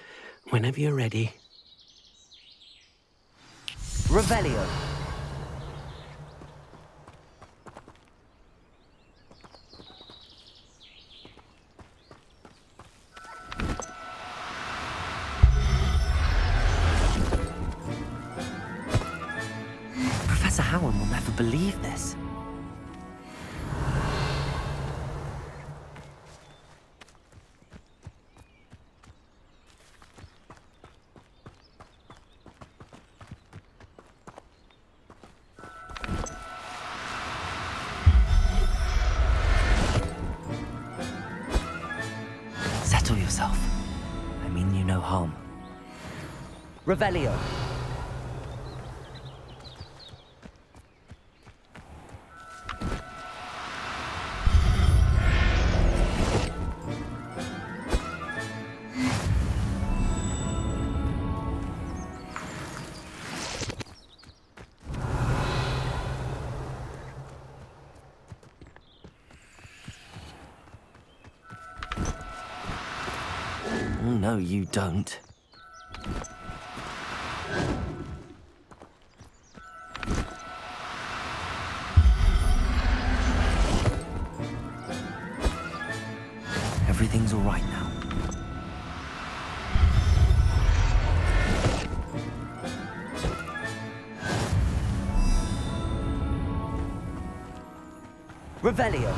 whenever you're ready. Revelio. Professor Howard will never believe this. Settle yourself. I mean you no harm. Revelio. No, you don't. Everything's all right now. Revelio.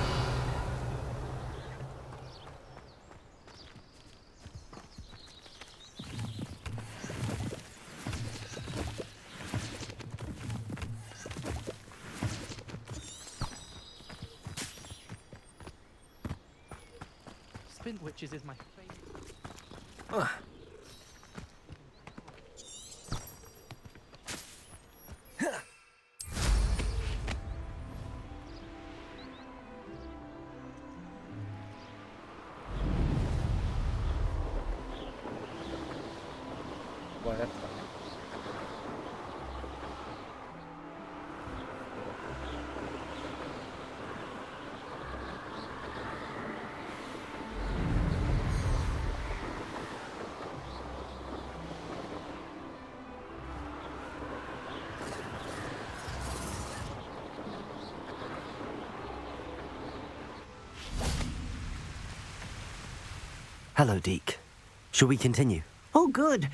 Spin witches is my favorite. Well, that's fine. Hello, Deke. Shall we continue? Oh, good.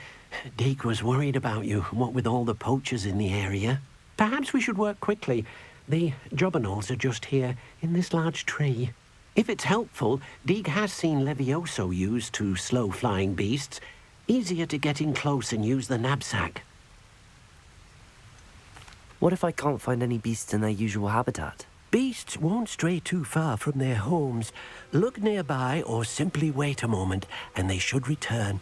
Deke was worried about you, what with all the poachers in the area. Perhaps we should work quickly. The jobberknolls are just here, in this large tree. If it's helpful, Deke has seen Levioso used to slow flying beasts. Easier to get in close and use the knapsack. What if I can't find any beasts in their usual habitat? Beasts won't stray too far from their homes. Look nearby or simply wait a moment, and they should return.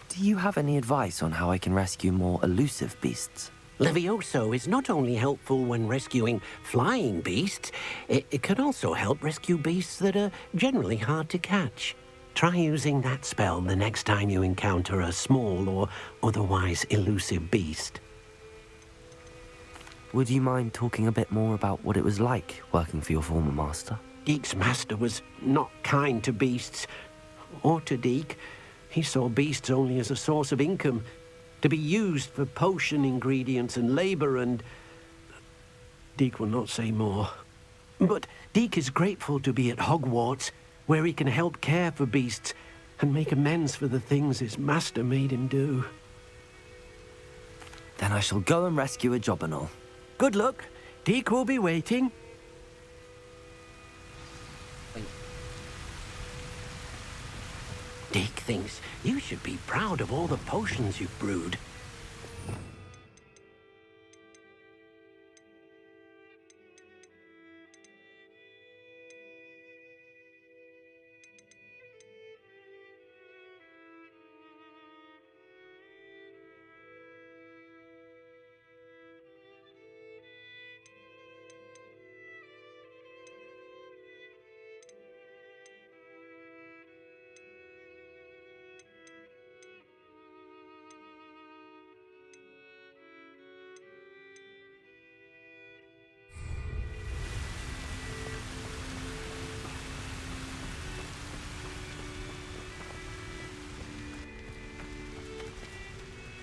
Do you have any advice on how I can rescue more elusive beasts? Levioso is not only helpful when rescuing flying beasts, it can also help rescue beasts that are generally hard to catch. Try using that spell the next time you encounter a small or otherwise elusive beast. Would you mind talking a bit more about what it was like working for your former master? Deke's master was not kind to beasts, or to Deke. He saw beasts only as a source of income, to be used for potion ingredients and labor, and Deke will not say more. But Deke is grateful to be at Hogwarts, where he can help care for beasts and make amends for the things his master made him do. Then I shall go and rescue a jobberknoll. Good luck. Deke will be waiting. Deke thinks you should be proud of all the potions you've brewed.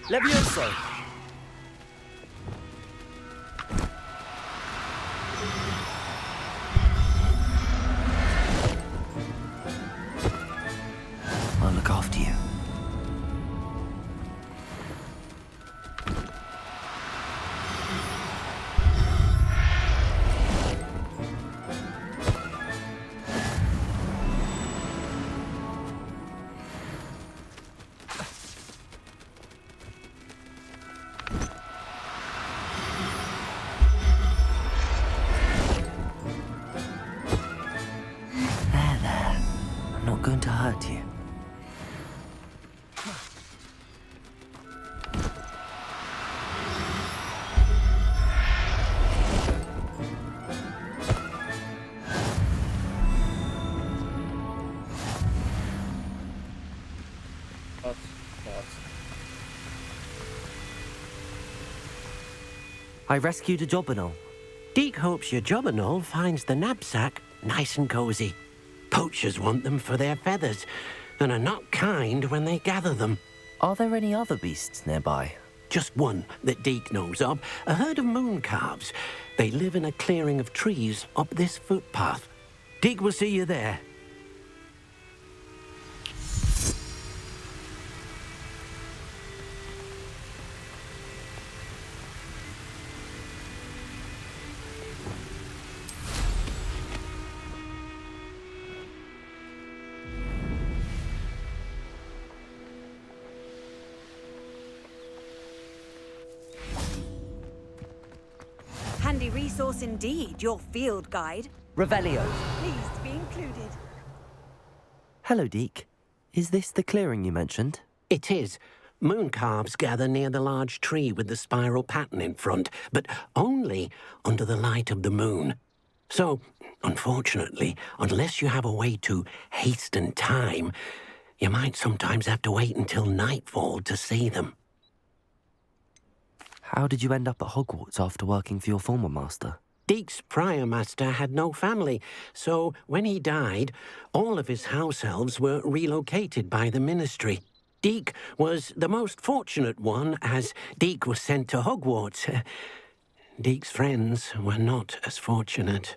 Levioso! I'll look after you. Going to hurt you. I rescued a Jobberknoll. Deke hopes your Jobberknoll finds the knapsack nice and cozy. Poachers want them for their feathers, and are not kind when they gather them. Are there any other beasts nearby? Just one that Deke knows of, a herd of moon calves. They live in a clearing of trees up this footpath. Deke will see you there. Handy resource indeed, your field guide. Revelio. Pleased to be included. Hello, Deke. Is this the clearing you mentioned? It is. Moon calves gather near the large tree with the spiral pattern in front, but only under the light of the moon. So, unfortunately, unless you have a way to hasten time, you might sometimes have to wait until nightfall to see them. How did you end up at Hogwarts after working for your former master? Deke's prior master had no family, so when he died, all of his house elves were relocated by the ministry. Deke was the most fortunate one, as Deke was sent to Hogwarts. Deke's friends were not as fortunate.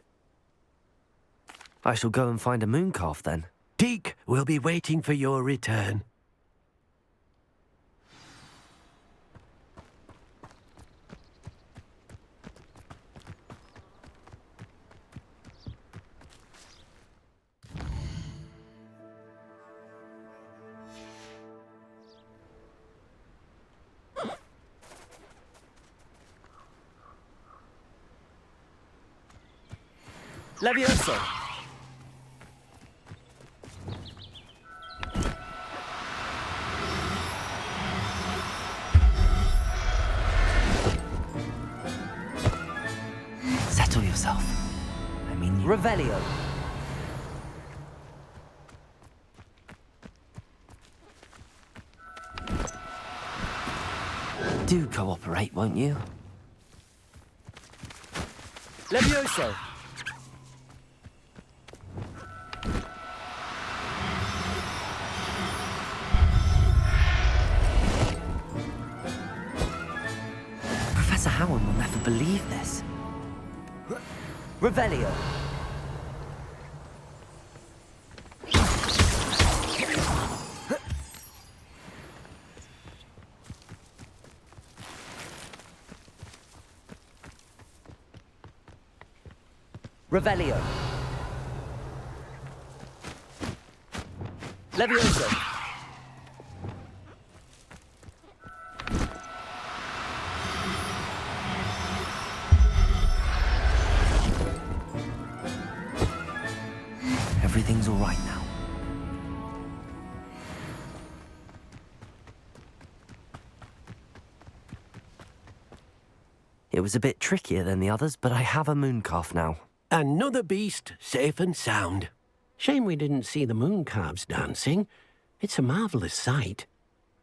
I shall go and find a mooncalf then. Deke will be waiting for your return. Levioso! Settle yourself. I mean, Revelio. Do cooperate, won't you? Levioso! Professor Howard will never believe this. Revelio. Revelio. Levioso. Everything's all right now. It was a bit trickier than the others, but I have a mooncalf now. Another beast, safe and sound. Shame we didn't see the moon calves dancing. It's a marvelous sight.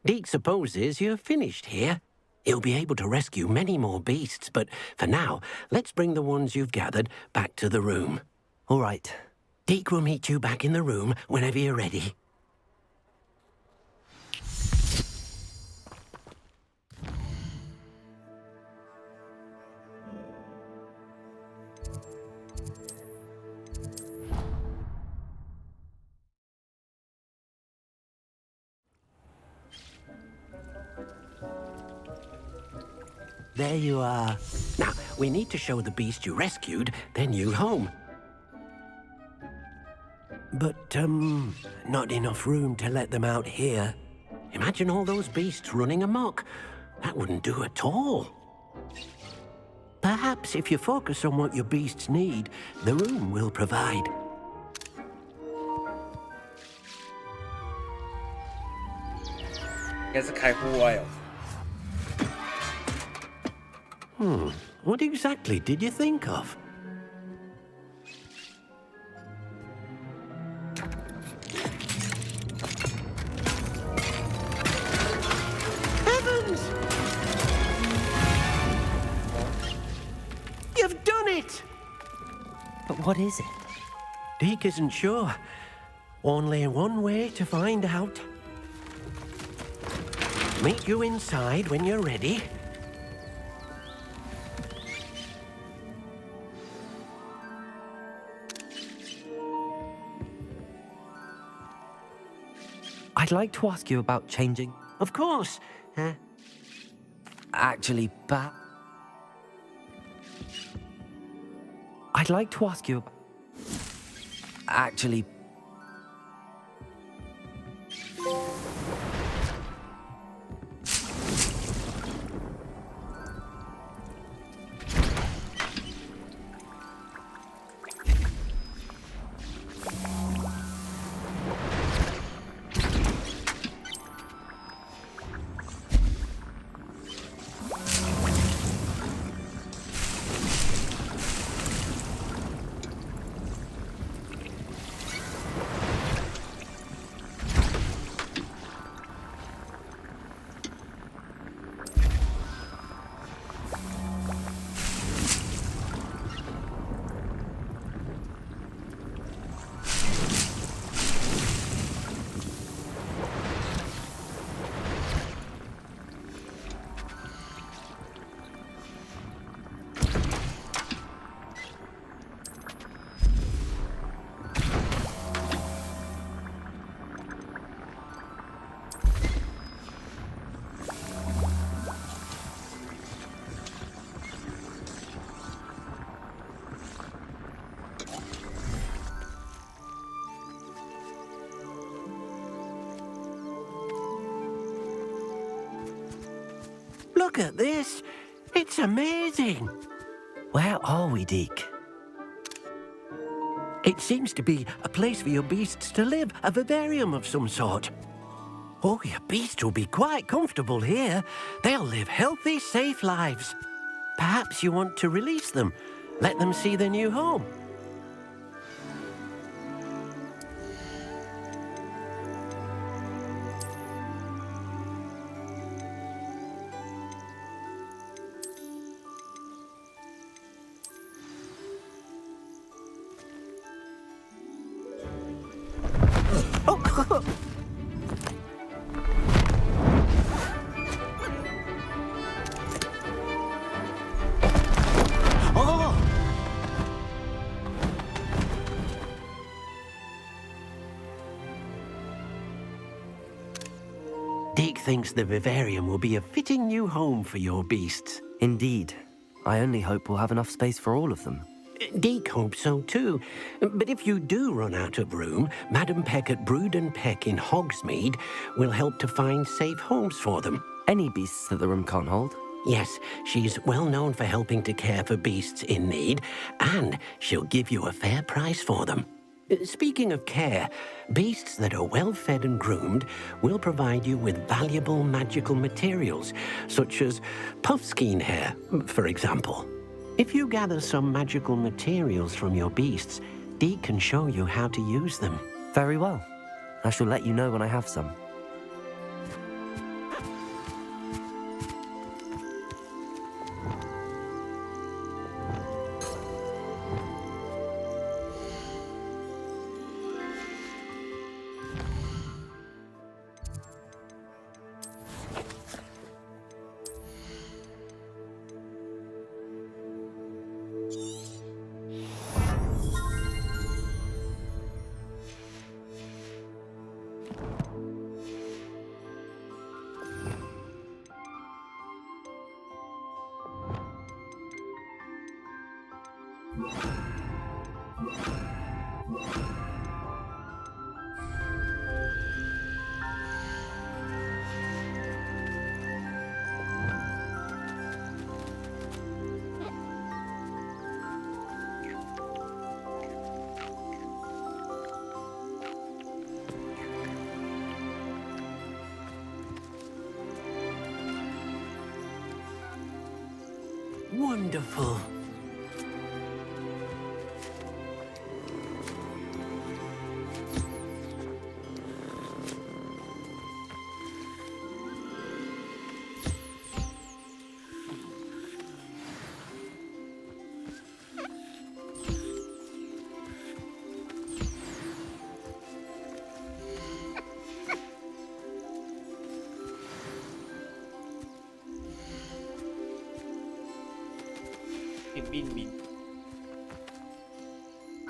Deke supposes you're finished here. He'll be able to rescue many more beasts, but for now, let's bring the ones you've gathered back to the room. All right. Deke will meet you back in the room whenever you're ready. there you are. Now, we need to show the beast you rescued their new home. But, not enough room to let them out here. Imagine all those beasts running amok. That wouldn't do at all. Perhaps if you focus on what your beasts need, the room will provide. What exactly did you think of? Heavens! You've done it! But what is it? Deke isn't sure. Only one way to find out. Meet you inside when you're ready. I'd like to ask you about changing. Of course. Actually, I'd like to ask you about... Actually... Look at this. It's amazing. Where are we, Deke? It seems to be a place for your beasts to live, a vivarium of some sort. Oh, your beasts will be quite comfortable here. They'll live healthy, safe lives. Perhaps you want to release them, let them see their new home. Deke thinks the vivarium will be a fitting new home for your beasts. Indeed. I only hope we'll have enough space for all of them. Deke hopes so too. But if you do run out of room, Madam Peck at Brood and Peck in Hogsmeade will help to find safe homes for them. Any beasts that the room can't hold? Yes, she's well known for helping to care for beasts in need, and she'll give you a fair price for them. Speaking of care, beasts that are well fed and groomed will provide you with valuable magical materials, such as puffskein hair, for example. If you gather some magical materials from your beasts, Deke can show you how to use them. Very well. I shall let you know when I have some. Wonderful.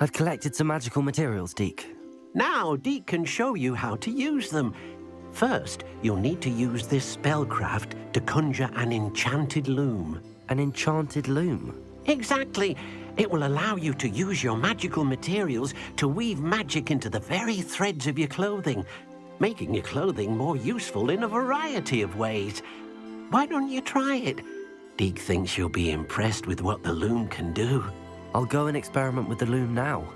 I've collected some magical materials, Deke. Now, Deke can show you how to use them. First, you'll need to use this spellcraft to conjure an enchanted loom. An enchanted loom? Exactly. It will allow you to use your magical materials to weave magic into the very threads of your clothing, making your clothing more useful in a variety of ways. Why don't you try it? Deke thinks you'll be impressed with what the loom can do. I'll go and experiment with the loom now.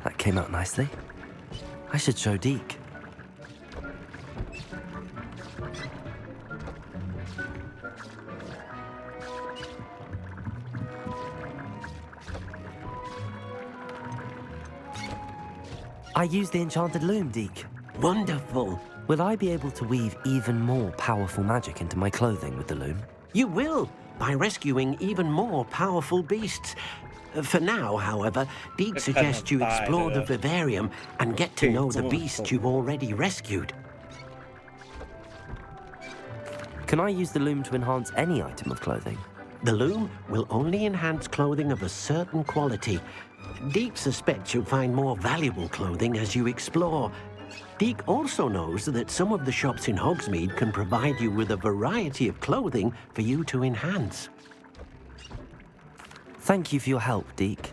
That came out nicely. I should show Deke. I used the enchanted loom, Deke. Wonderful. Will I be able to weave even more powerful magic into my clothing with the loom? You will, by rescuing even more powerful beasts. For now, however, Deke suggests you explore the vivarium and get to know the beasts you've already rescued. Can I use the loom to enhance any item of clothing? The loom will only enhance clothing of a certain quality. Deke suspects you'll find more valuable clothing as you explore. Deke also knows that some of the shops in Hogsmeade can provide you with a variety of clothing for you to enhance. Thank you for your help, Deke.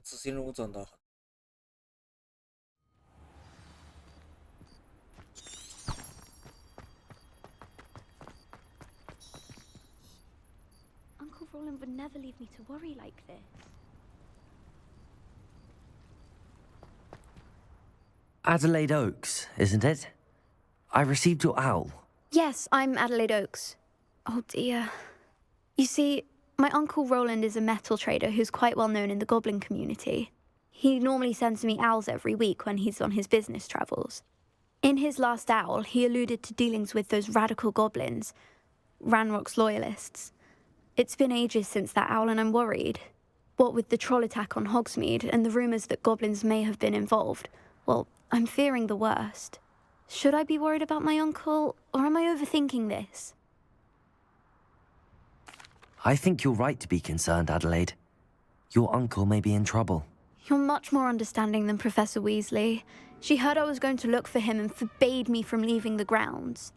执行任务真的很。Uncle Roland would never leave me to worry like this. Adelaide Oaks, isn't it? I received your owl. Yes, I'm Adelaide Oaks. Oh dear. You see, my Uncle Roland is a metal trader who's quite well known in the goblin community. He normally sends me owls every week when he's on his business travels. In his last owl, he alluded to dealings with those radical goblins, Ranrock's loyalists. It's been ages since that owl and I'm worried. What with the troll attack on Hogsmeade and the rumours that goblins may have been involved, well, I'm fearing the worst. Should I be worried about my uncle, or am I overthinking this? I think you're right to be concerned, Adelaide. Your uncle may be in trouble. You're much more understanding than Professor Weasley. She heard I was going to look for him and forbade me from leaving the grounds.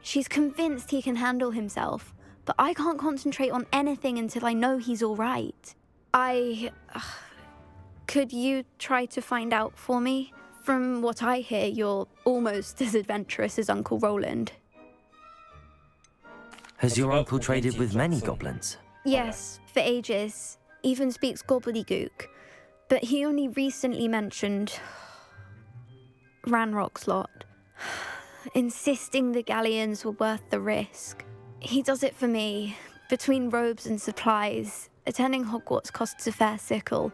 She's convinced he can handle himself, but I can't concentrate on anything until I know he's all right. Could you try to find out for me? From what I hear, you're almost as adventurous as Uncle Roland. Has your uncle traded with many goblins? Yes, for ages. Even speaks gobbledygook. But he only recently mentioned Ranrock's lot, insisting the galleons were worth the risk. He does it for me. Between robes and supplies, attending Hogwarts costs a fair sickle.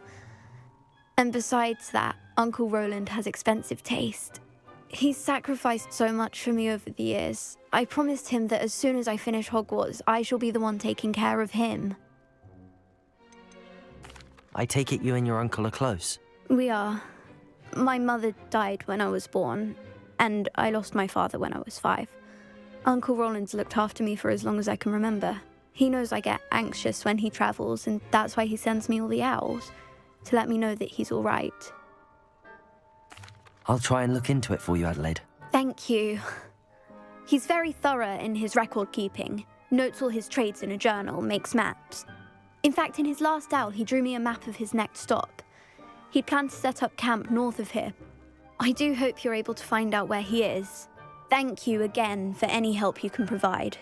And besides that, Uncle Roland has expensive taste. He's sacrificed so much for me over the years. I promised him that as soon as I finish Hogwarts, I shall be the one taking care of him. I take it you and your uncle are close? We are. My mother died when I was born, and I lost my father when I was 5. Uncle Roland's looked after me for as long as I can remember. He knows I get anxious when he travels, and that's why he sends me all the owls, to let me know that he's all right. I'll try and look into it for you, Adelaide. Thank you. He's very thorough in his record keeping, notes all his trades in a journal, makes maps. In fact, in his last owl, he drew me a map of his next stop. He'd planned to set up camp north of here. I do hope you're able to find out where he is. Thank you again for any help you can provide.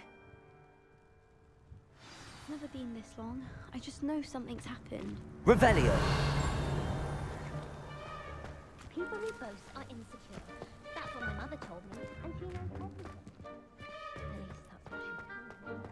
It's never been this long. I just know something's happened. Revelio! People who boast are insecure. That's what my mother told me, and she knows everything. At least that's what she told me.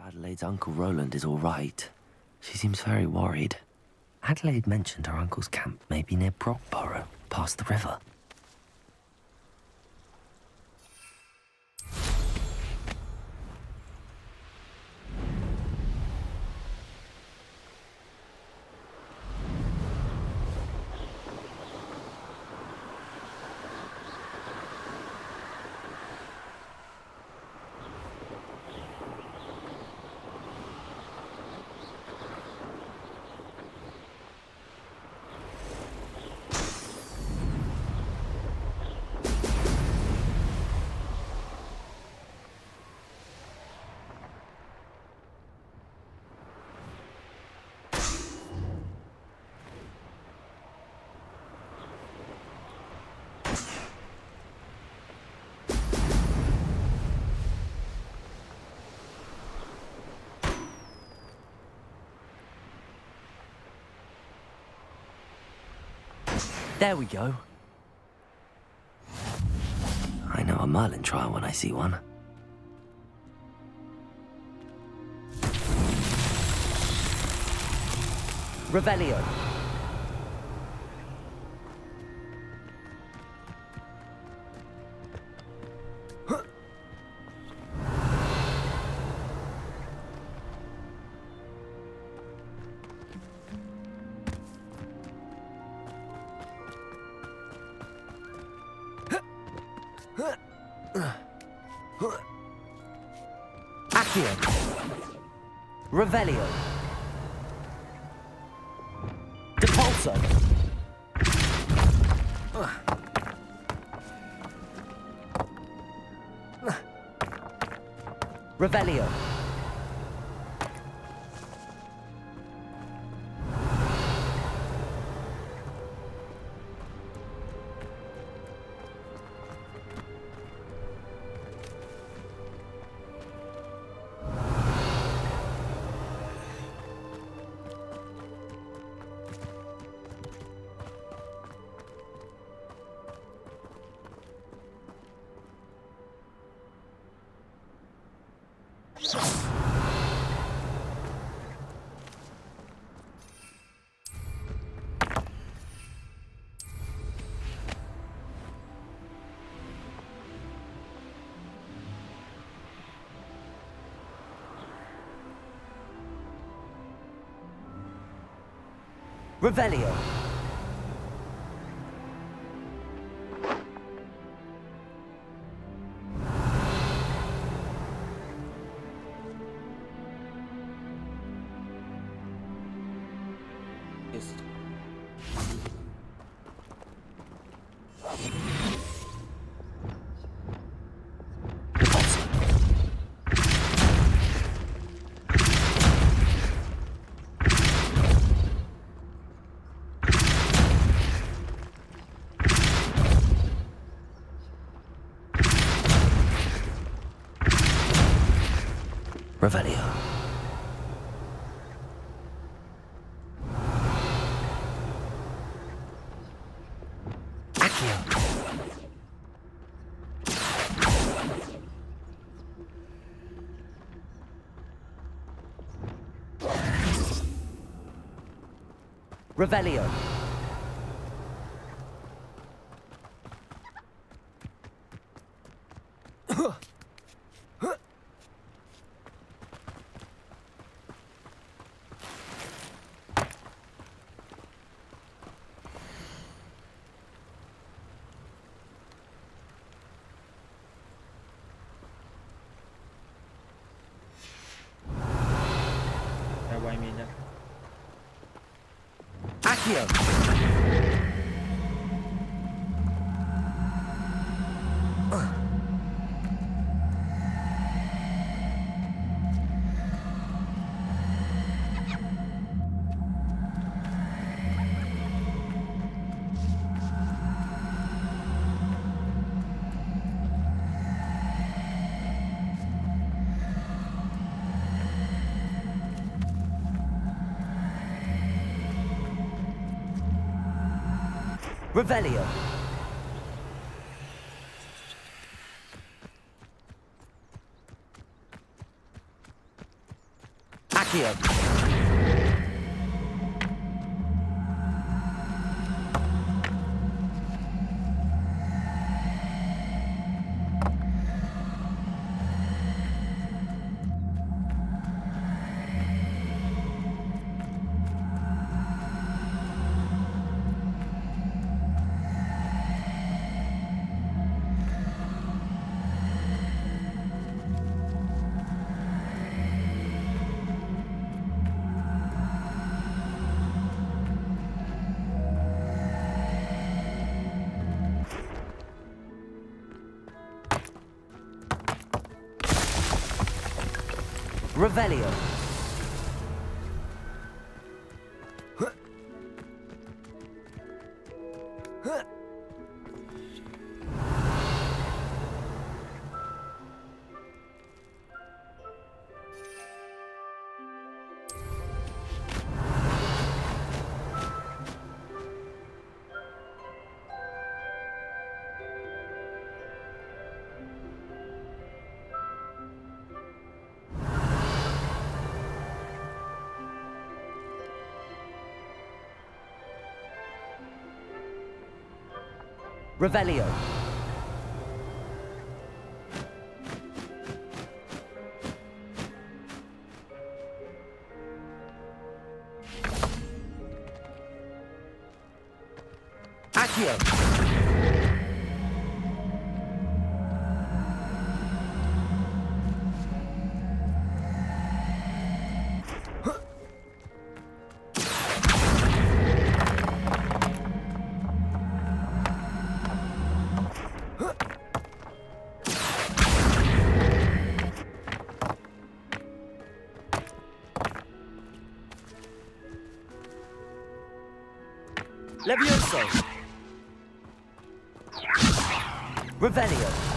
Adelaide's Uncle Roland is all right. She seems very worried. Adelaide mentioned her uncle's camp may be near Brockborough, past the river. There we go. I know a Merlin trial when I see one. Revelio. Accio. Revelio. Depulso. Revelio. Revelio. Yes. Revelio. Accio. Revelio. Accio. Revelio. Accio. Revelio. Revelio. Accio. Levioso. Revelio.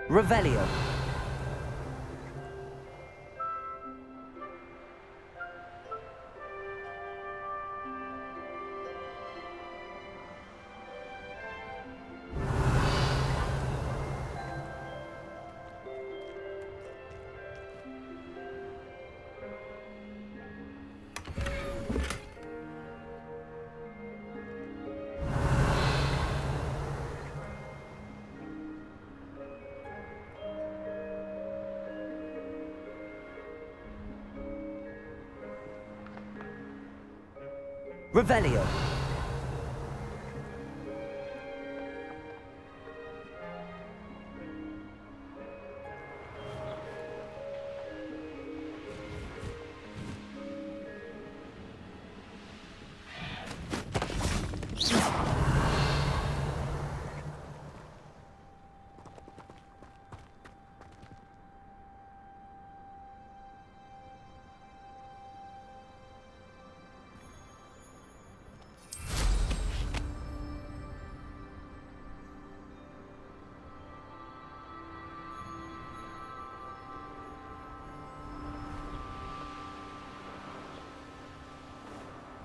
Revelio. Revelio.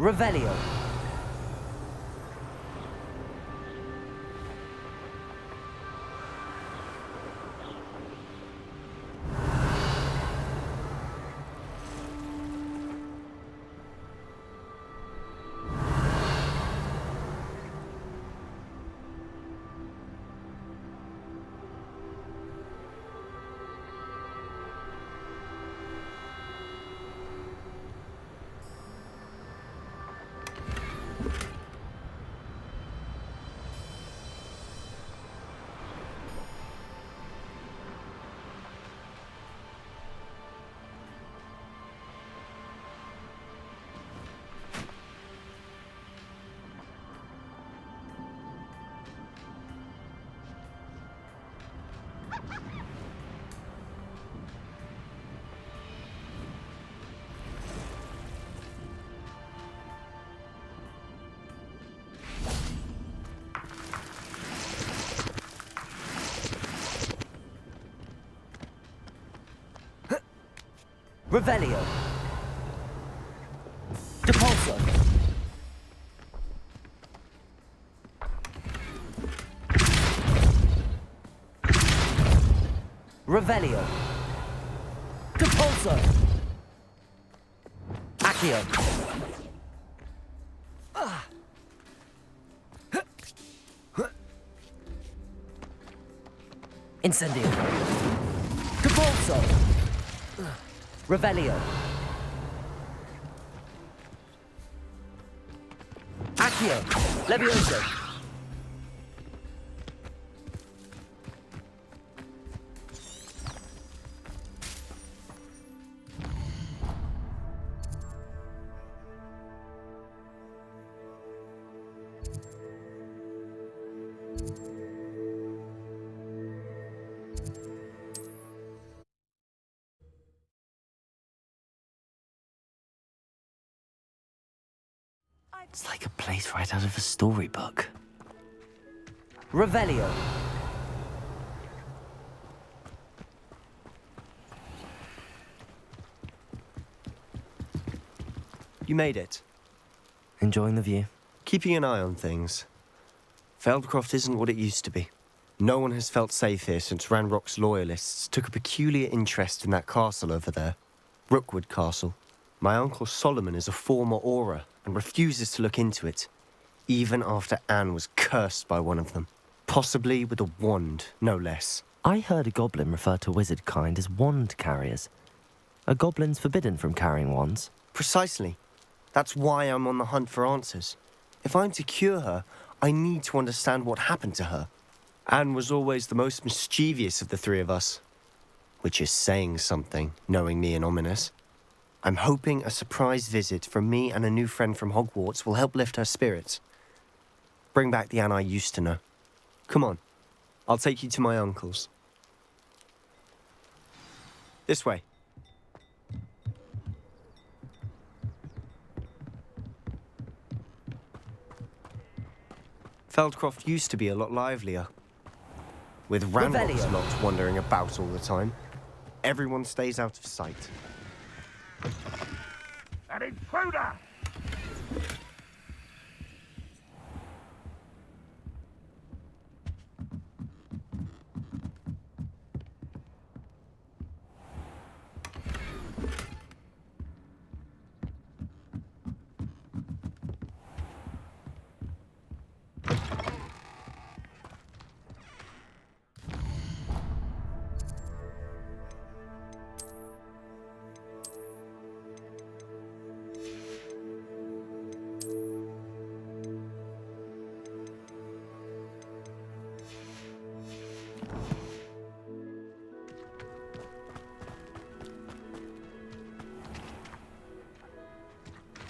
Revelio. Revelio. Depulso. Revelio. Depulso. Accio. Incendio. Depulso. Revelio. Accio. Levioso. It's like a place right out of a storybook. Revelio. You made it. Enjoying the view? Keeping an eye on things. Feldcroft isn't what it used to be. No one has felt safe here since Ranrock's loyalists took a peculiar interest in that castle over there. Rookwood Castle. My uncle Solomon is a former Auror and refuses to look into it, even after Anne was cursed by one of them. Possibly with a wand, no less. I heard a goblin refer to wizard kind as wand carriers. Are goblins forbidden from carrying wands? Precisely. That's why I'm on the hunt for answers. If I'm to cure her, I need to understand what happened to her. Anne was always the most mischievous of the three of us. Which is saying something, knowing me and Ominous. I'm hoping a surprise visit from me and a new friend from Hogwarts will help lift her spirits. Bring back the Anne I used to know. Come on, I'll take you to my uncle's. This way. Feldcroft used to be a lot livelier. With Ranrock's lot wandering about all the time, everyone stays out of sight. An intruder!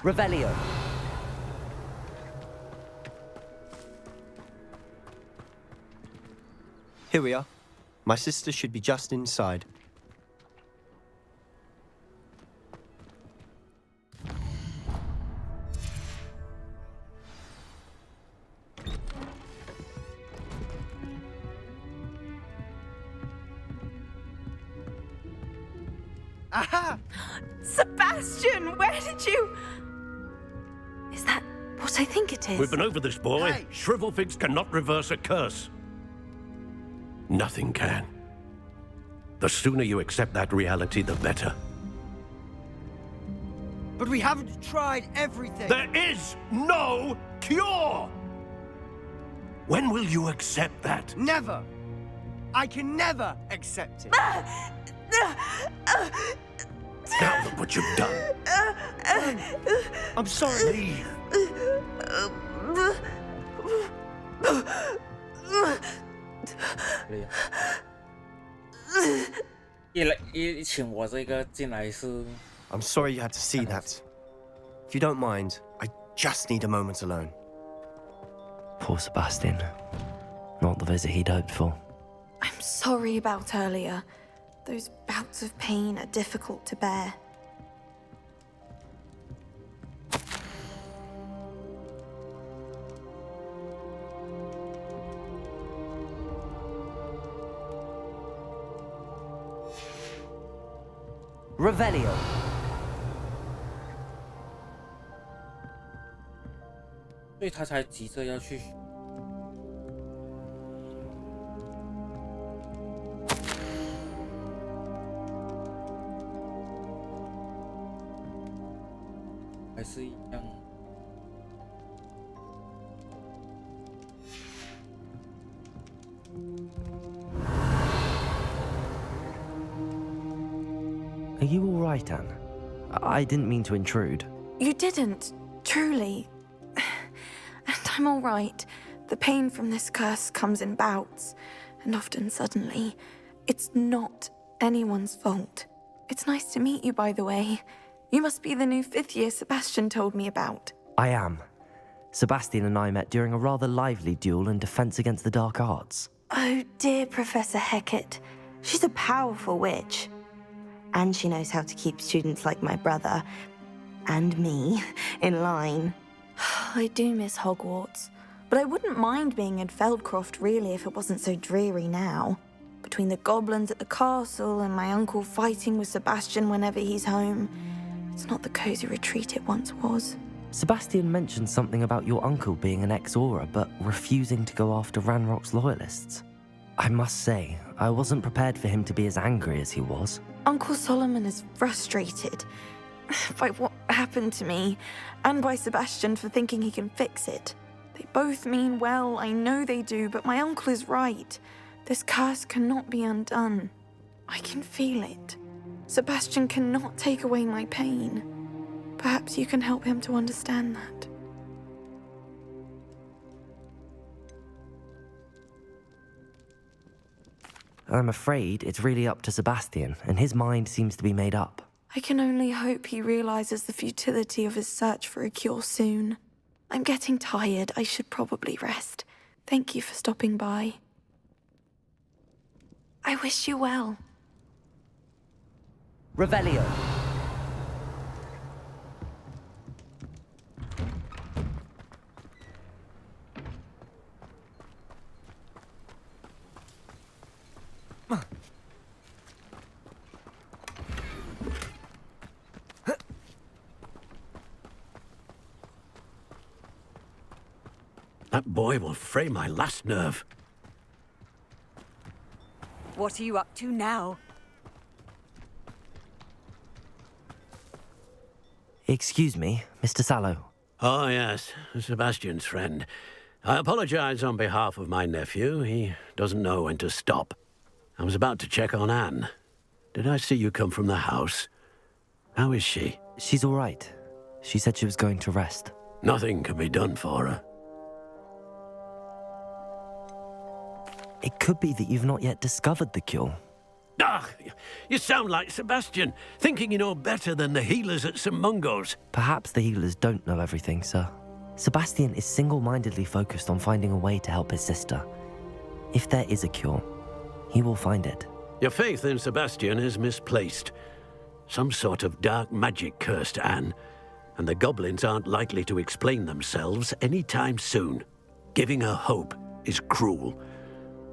Revelio. Here we are. My sister should be just inside. Aha! Sebastian, where did you... Is that what I think it is? We've been over this, boy. Hey. Shrivelfigs cannot reverse a curse. Nothing can. The sooner you accept that reality, the better. But we haven't tried everything. There is no cure! When will you accept that? Never. I can never accept it. Now look what you've done. I'm sorry. Leave. I'm sorry you had to see that. If you don't mind, I just need a moment alone. Poor Sebastian. Not the visit he'd hoped for. I'm sorry about earlier. Those bouts of pain are difficult to bear. Revelio. Are you all right, Anne? I didn't mean to intrude. You didn't, truly. And I'm all right. The pain from this curse comes in bouts, and often suddenly. It's not anyone's fault. It's nice to meet you, by the way. You must be the new 5th year Sebastian told me about. I am. Sebastian and I met during a rather lively duel in Defense Against the Dark Arts. Oh, dear Professor Hecat. She's a powerful witch. And she knows how to keep students like my brother, and me, in line. I do miss Hogwarts, but I wouldn't mind being in Feldcroft really if it wasn't so dreary now. Between the goblins at the castle and my uncle fighting with Sebastian whenever he's home, it's not the cozy retreat it once was. Sebastian mentioned something about your uncle being an ex-Auror, but refusing to go after Ranrock's loyalists. I must say, I wasn't prepared for him to be as angry as he was. Uncle Solomon is frustrated by what happened to me, and by Sebastian for thinking he can fix it. They both mean well, I know they do, but my uncle is right. This curse cannot be undone. I can feel it. Sebastian cannot take away my pain. Perhaps you can help him to understand that. I'm afraid it's really up to Sebastian, and his mind seems to be made up. I can only hope he realizes the futility of his search for a cure soon. I'm getting tired. I should probably rest. Thank you for stopping by. I wish you well. Revelio. That boy will fray my last nerve. What are you up to now? Excuse me, Mr. Sallow. Oh, yes, Sebastian's friend. I apologize on behalf of my nephew. He doesn't know when to stop. I was about to check on Anne. Did I see you come from the house? How is she? She's all right. She said she was going to rest. Nothing can be done for her. It could be that you've not yet discovered the cure. Ah, you sound like Sebastian, thinking you know better than the healers at St. Mungo's. Perhaps the healers don't know everything, sir. Sebastian is single-mindedly focused on finding a way to help his sister. If there is a cure, he will find it. Your faith in Sebastian is misplaced. Some sort of dark magic cursed Anne, and the goblins aren't likely to explain themselves anytime soon. Giving her hope is cruel.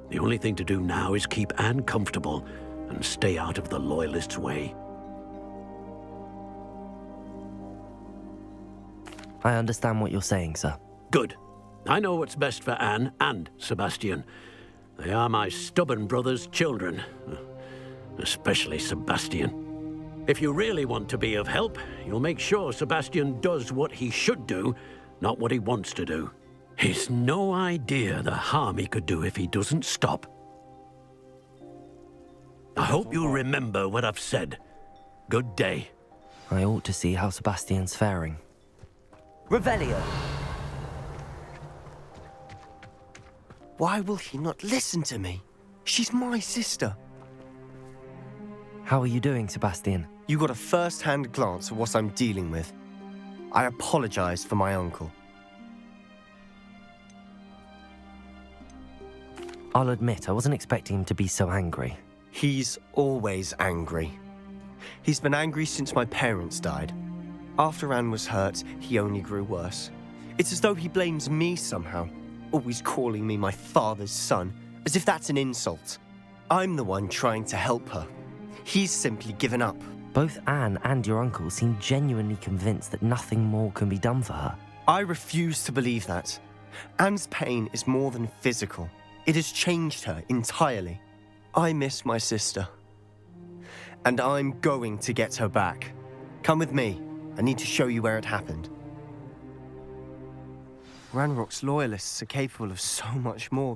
The only thing to do now is keep Anne comfortable and stay out of the Loyalists' way. I understand what you're saying, sir. Good. I know what's best for Anne and Sebastian. They are my stubborn brother's children. Especially Sebastian. If you really want to be of help, you'll make sure Sebastian does what he should do, not what he wants to do. He's no idea the harm he could do if he doesn't stop. I hope you'll remember what I've said. Good day. I ought to see how Sebastian's faring. Revelio. Why will he not listen to me? She's my sister. How are you doing, Sebastian? You got a first-hand glance at what I'm dealing with. I apologize for my uncle. I'll admit, I wasn't expecting him to be so angry. He's always angry. He's been angry since my parents died. After Anne was hurt, he only grew worse. It's as though he blames me somehow, always calling me my father's son, as if that's an insult. I'm the one trying to help her. He's simply given up. Both Anne and your uncle seem genuinely convinced that nothing more can be done for her. I refuse to believe that. Anne's pain is more than physical. It has changed her entirely. I miss my sister. And I'm going to get her back. Come with me. I need to show you where it happened. Ranrock's loyalists are capable of so much more